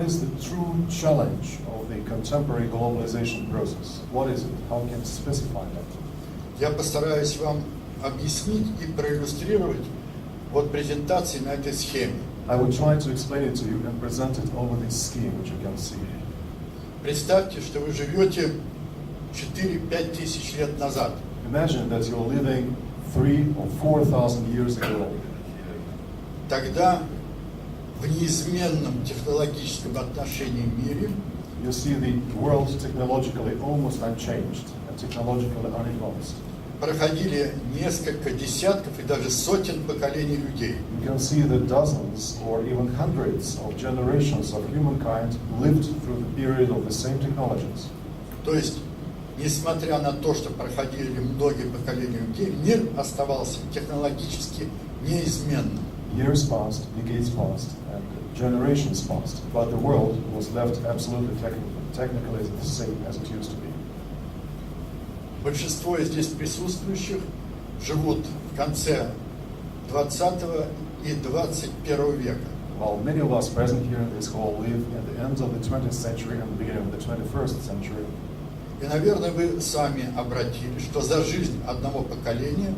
is the true challenge of the contemporary globalization process? What is it? How can you specify that? Я постараюсь вам объяснить и проиллюстрировать вот презентации на этой схеме. I will try to explain it to you and present it over this scheme, which you can see. Представьте, что вы живете 4-5 тысяч лет назад. Imagine that you're living 3,000 or 4,000 years ago. Тогда в неизменном технологическом отношении мире You see the world technologically almost unchanged and technologically unadvanced. проходили несколько десятков и даже сотен поколений людей. You can see that dozens or even hundreds of generations of humankind lived through the period of the same technologies. То есть, несмотря на то, что проходили многие поколения людей, мир оставался технологически неизменным. Years passed, decades passed, and generations passed, but the world was left absolutely technically the same as it used to be. Большинство из здесь присутствующих живут в конце 20 и 21 века. While many of us present here in this hall live at the end of the 20th century and the beginning of the 21st century, И, наверное, вы сами обратили, что за жизнь одного поколения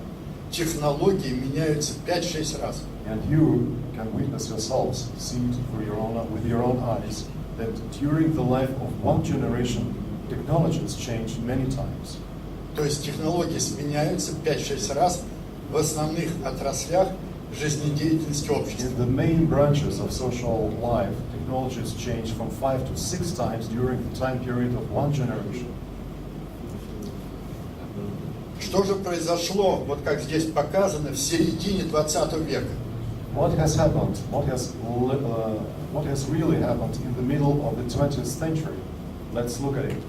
технологии меняются 5-6 раз. and you can witness yourselves, see it with your own eyes, that during the life of one generation, technologies change many times. То есть технологии сменяются 5-6 раз в основных отраслях жизнедеятельности общества. In the main branches of social life, technologies change from 5 to 6 times during the time period of one generation. Что же произошло, вот как здесь показано, в середине 20 века? What has happened? What has really happened in the middle of the 20th century? Let's look at it.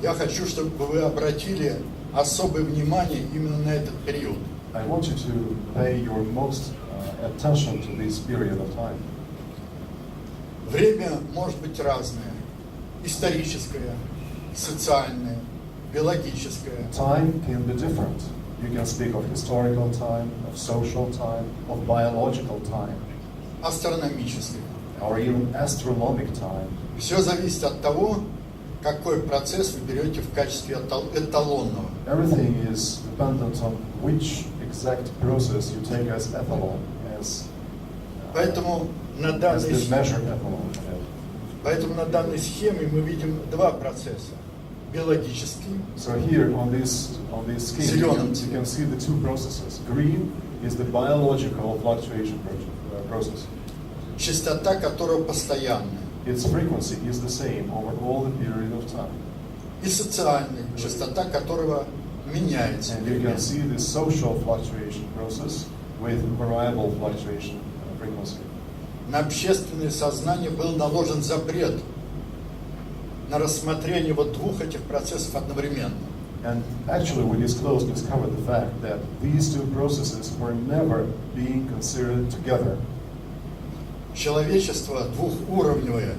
Я хочу, чтобы вы обратили особое внимание именно на этот период. I want you to pay your most attention to this period of time. Время может быть разное. Историческое, социальное, биологическое. Time can be different. You can speak of historical time, of social time, of biological time, Астрономическое. or even astronomic time. Все зависит от того, какой процесс вы берете в качестве эталонного. Everything is dependent on which exact process you take as ethanol, as Поэтому на the данной measured ethanol. Поэтому на данной схеме мы видим два процесса. Биологический, So here on this scheme, you can see the two processes. Green is the biological fluctuation process. частота которого постоянная, Its frequency is the same over all the period of time. и социальный, частота которого меняется. And you can see the social fluctuation process with variable fluctuation frequency. На общественное сознание был наложен запрет на рассмотрение вот двух этих процессов одновременно. And actually we discovered the fact that these two processes were never being considered together. Человечество двухуровневая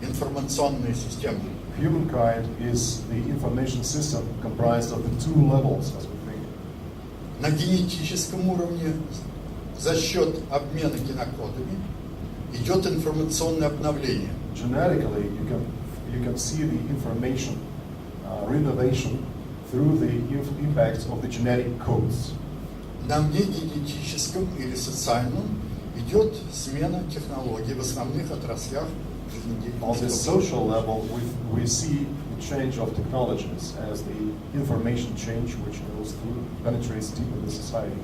информационная система. Humankind is the information system comprised of the two levels, as we think. На генетическом уровне за счет обмена генокодами идет информационное обновление. Genetically, you can see the information renovation through the impact of the genetic codes. На внегенетическом или социальном идет смена технологий в основных отраслях On the жизнедеятельности. social level, we see the change of technologies as the information change which goes through, penetrates deep in the society.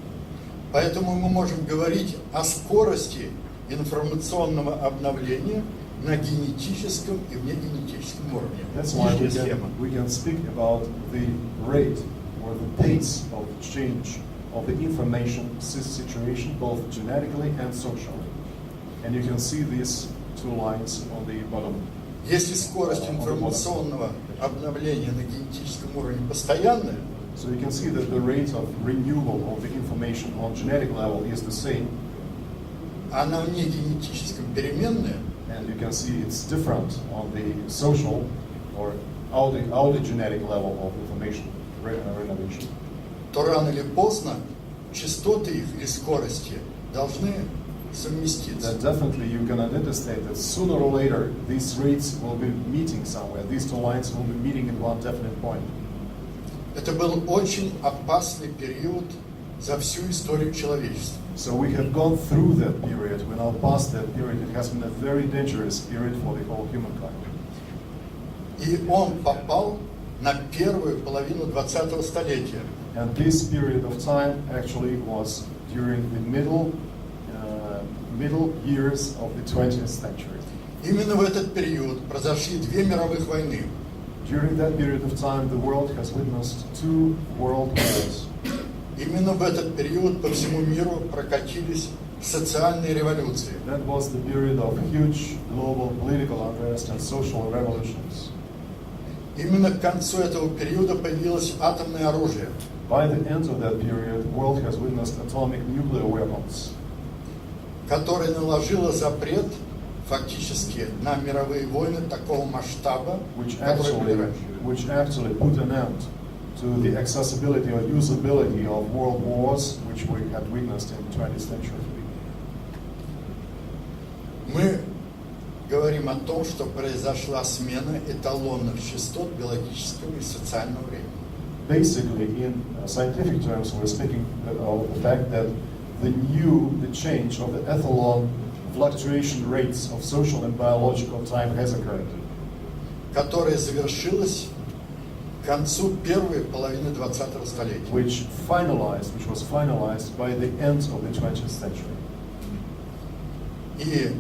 Поэтому мы можем говорить о скорости информационного обновления на генетическом и внегенетическом уровне. That's why Нижняя схема. we can speak about the rate or the pace of change of the information situation, both genetically and socially. And you can see these two lines on the bottom. Если скорость информационного обновления на генетическом уровне постоянная, So you can see that the rate of renewal of the information on genetic level is the same, а на внегенетическом переменная, and you can see it's different on the social or genetic level of information renovation. то рано или поздно частоты их или скорости должны совместиться. Then definitely you can anticipate that sooner or later these rates will be meeting somewhere. These two lines will be meeting in one definite point. Это был очень опасный период за всю историю человечества. So we have gone through that period. We're now past that period. It has been a very dangerous period for the whole humankind. И он попал на первую половину 20-го столетия. And this period of time actually was during the middle years of the 20th century. Именно в этот период произошли две мировых войны. During that period of time, the world has witnessed two world wars. Именно в этот период по всему миру прокатились социальные революции. That was the period of huge global political unrest and social revolutions. Именно к концу этого периода появилось атомное оружие, By the end of that period, the world has witnessed atomic nuclear weapons, которое наложило запрет фактически на мировые войны такого масштаба, which которые были раньше. actually put an end to the accessibility or usability of world wars, which we had witnessed in the 20th century. Мы говорим о том, что произошла смена эталонных частот биологического и социального времени. Basically, in scientific terms, we're speaking of the fact that the change of the ethanol fluctuation rates of social and biological time has occurred, Которая завершилась к концу первой половины 20-го столетия. which was finalized by the end of the 20th century. И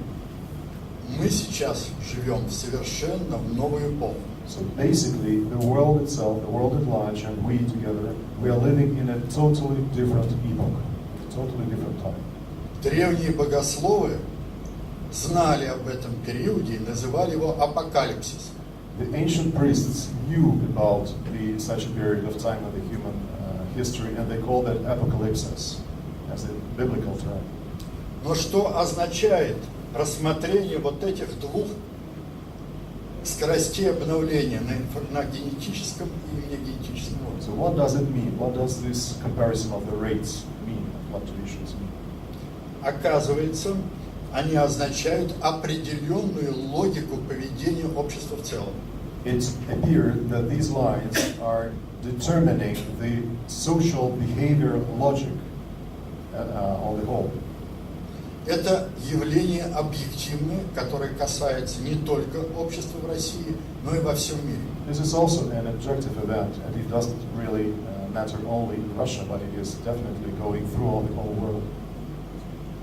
мы сейчас живем в совершенно новую эпоху. So basically, the world itself, the world at large, and we together, we are living in a totally different epoch, a totally different time. Древние богословы знали об этом периоде и называли его апокалипсис. The ancient priests knew about such a period of time in the human history, and they called that apocalypsis as a biblical term. Но что означает рассмотрение вот этих двух скоростей обновления на генетическом и негенетическом уровне? So what does it mean? What does this comparison of the rates mean, fluctuations mean? Оказывается, они означают определенную логику поведения общества в целом. it appeared that these lines are determining the social behavior logic on the whole. Это явление объективное, которое касается не только общества в России, но и во всем мире. This is also an objective event, and it doesn't really matter only in Russia, but it is definitely going through the whole world.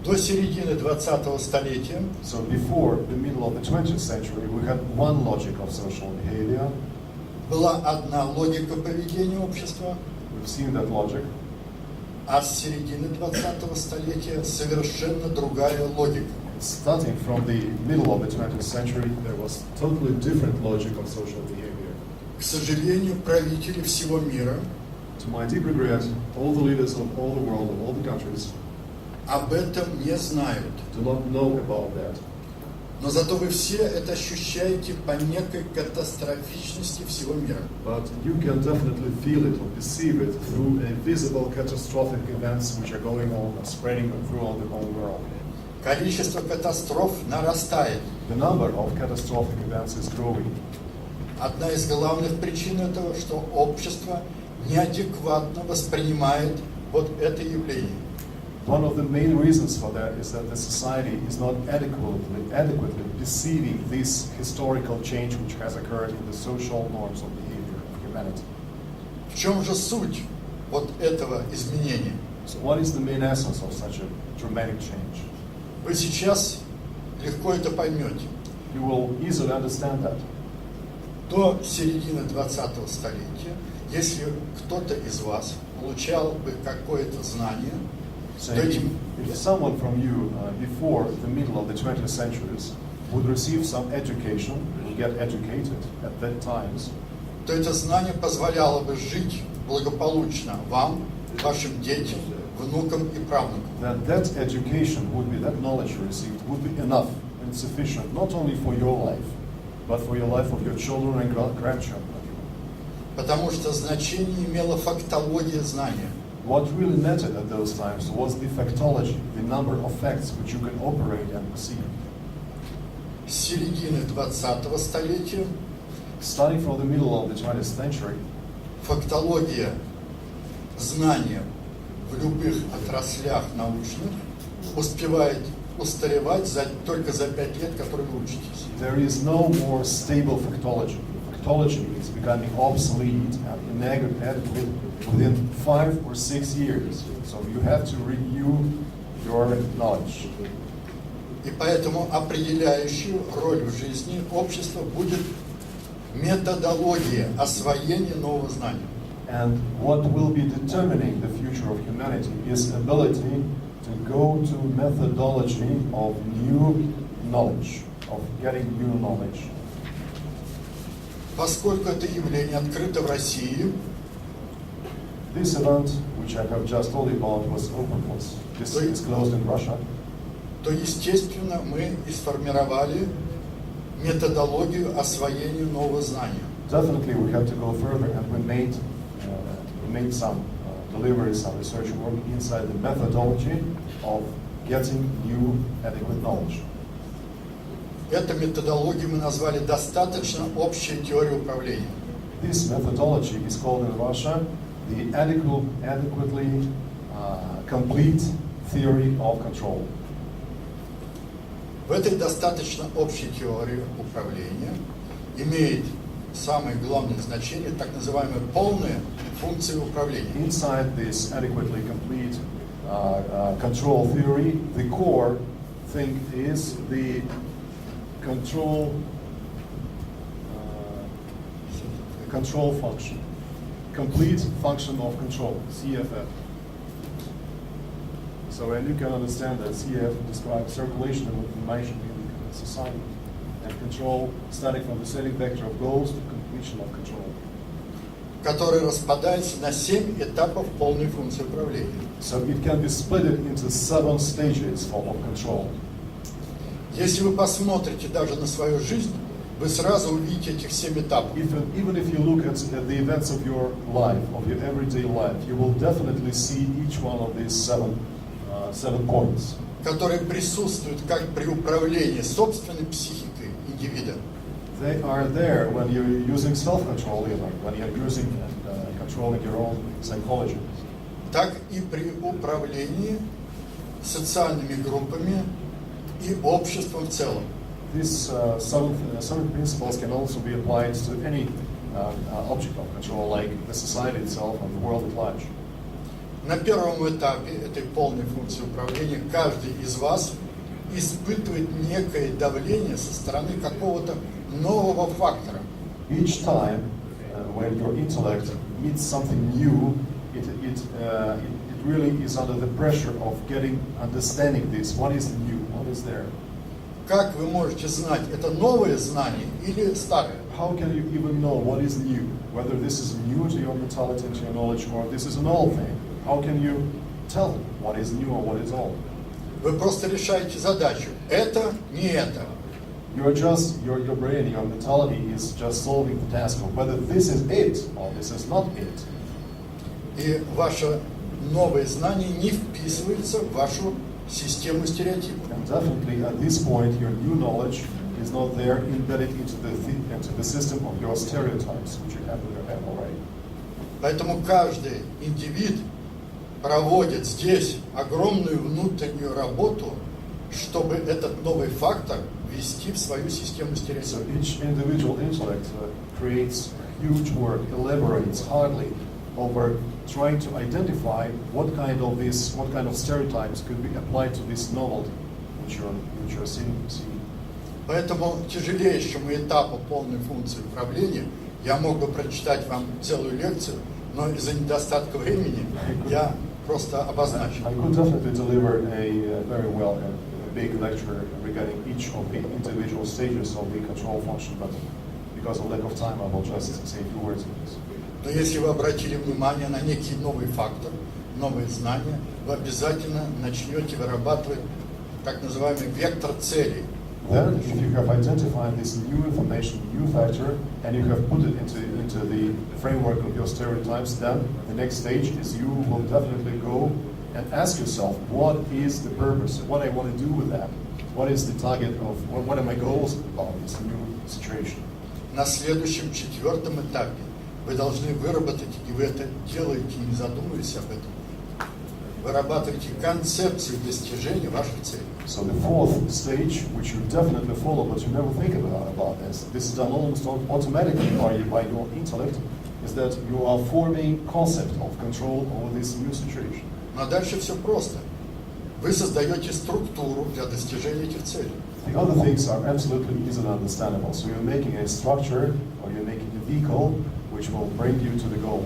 До середины 20-го столетия So before the middle of the 20th century, we had one logic of social behavior. была одна логика поведения общества, We've seen that logic. а с середины 20-го столетия совершенно другая логика. Starting from the middle of the 20th century, there was totally different logic of social behavior. К сожалению, правители всего мира To my deep regret, all the leaders of all the world, of all the countries, об этом не знают. do not know about that. Но зато вы все это ощущаете по некой катастрофичности всего мира. But you can definitely feel it or perceive it through a visible catastrophic events which are going on and spreading throughout the whole world. Количество катастроф нарастает. The number of catastrophic events is growing. Одна из главных причин этого, что общество неадекватно воспринимает вот это явление. One of the main reasons for that is that the society is not adequately perceiving this historical change which has occurred in the social norms of behavior of humanity. В чем же суть вот этого изменения? So what is the main essence of such a dramatic change? Вы сейчас легко это поймете. You will easily understand that. До середины 20-го столетия, если кто-то из вас получал бы какое-то знание, So то этим if someone from you before the middle of the 20th centuries would receive some education, would get educated at that times, то это знание позволяло бы жить благополучно вам, вашим детям, внукам и правнукам. that education would be, that knowledge you received would be enough and sufficient not only for your life, but for your life of your children and grandchildren. Потому что значение имела фактология знания. What really mattered at those times was the factology, the number of facts which you can operate and perceive. С середины 20-го столетия Starting from the middle of the 20th century, фактология знания в любых отраслях научных успевает устаревать только за 5 лет, которые вы учитесь. there is no more stable factology. Factology is becoming obsolete and inadequate within 5 or 6 years. So you have to renew your knowledge. И поэтому определяющую роль в жизни общества будет методология освоения нового знания. And what will be determining the future of humanity is ability to go to methodology of new knowledge, of getting new knowledge. Поскольку это явление открыто в России, This event, which I have just told you about, was disclosed in Russia. то, естественно, мы и сформировали методологию освоения нового знания. Definitely, we have to go further, and we made some deliveries, some research work inside the methodology of getting new adequate knowledge. Эту методологию мы назвали достаточно общей теорией управления. This methodology is called in Russia the adequately complete theory of control. В этой достаточно общей теории управления имеет самое главное значение так называемые полные функции управления. Inside this adequately complete control theory, the core thing is the control function, complete function of control, CFF. So, and you can understand that CF describes circulation of information in the society, and control starting from the setting vector of goals to completion of control. Который распадается на 7 этапов полной функции управления. So it can be split into 7 stages of control. Если вы посмотрите даже на свою жизнь, вы сразу увидите этих 7 этапов. Even if you look at the events of your life, of your everyday life, you will definitely see each one of these seven points. Которые присутствуют как при управлении собственной психикой индивида, They are there when you're using self-control, even when you're using controlling your own psychology. Так и при управлении социальными группами и обществом в целом. These seven principles can also be applied to any object of control, like the society itself and the world at large. На первом этапе этой полной функции управления каждый из вас испытывает некое давление со стороны какого-то нового фактора. Each time when your intellect meets something new, it really is under the pressure of understanding this. What is new? What is there? Как вы можете знать, это новое знание или старое? How can you even know what is new? Whether this is new to your mentality and to your knowledge, or this is an old thing? How can you tell what is new or what is old? Вы просто решаете задачу. Это, не это. You're just, your brain, your mentality is just solving the task of whether this is it or this is not it. И ваше новое знание не вписывается в вашу систему стереотипов. And definitely at this point, your new knowledge is not there embedded into the system of your stereotypes, which you have in your head already. Поэтому каждый индивид проводит здесь огромную внутреннюю работу, чтобы этот новый фактор ввести в свою систему So стереотипов. each individual intellect creates huge work, elaborates hardly over trying to identify what kind of stereotypes could be applied to this novelty which you're seeing. Поэтому тяжелейшему этапу полной функции управления я мог бы прочитать вам целую лекцию, но из-за недостатка времени я просто обозначу. I could definitely deliver a very well a big lecture regarding each of the individual stages of the control function, but because of lack of time, I will just say a few words on this. Но если вы обратили внимание на некий новый фактор, новые знания, вы обязательно начнете вырабатывать так называемый вектор целей. Then, if you have identified this new information, new factor, and you have put it into the framework of your stereotypes, then the next stage is you will definitely go and ask yourself, what is the purpose? What I want to do with that? What is the target of, what are my goals about this new situation? На следующем, четвертом этапе вы должны выработать, и вы это делаете, не задумываясь об этом, вырабатываете концепции достижения ваших целей. So the fourth stage, which you definitely follow, but you never think about this is done almost automatically by your intellect, is that you are forming concept of control over this new situation. Но дальше все просто. Вы создаете структуру для достижения этих целей. The other things are absolutely easy and understandable. So you're making a structure, or you're making a vehicle, which will bring you to the goal.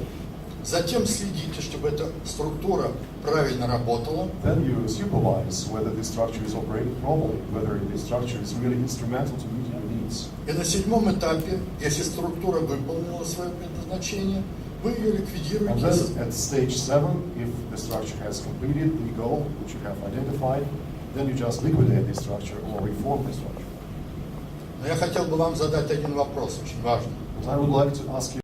Затем следите, чтобы эта структура правильно работала. Then you supervise whether the structure is operating properly, whether the structure is really instrumental to meet your needs. И на седьмом этапе, если структура выполнила свое предназначение, вы ее And ликвидируете. then at stage 7, if the structure has completed the goal which you have identified, then you just liquidate the structure or reform the structure. Но я хотел бы вам задать один вопрос, очень важный. But I would like to ask you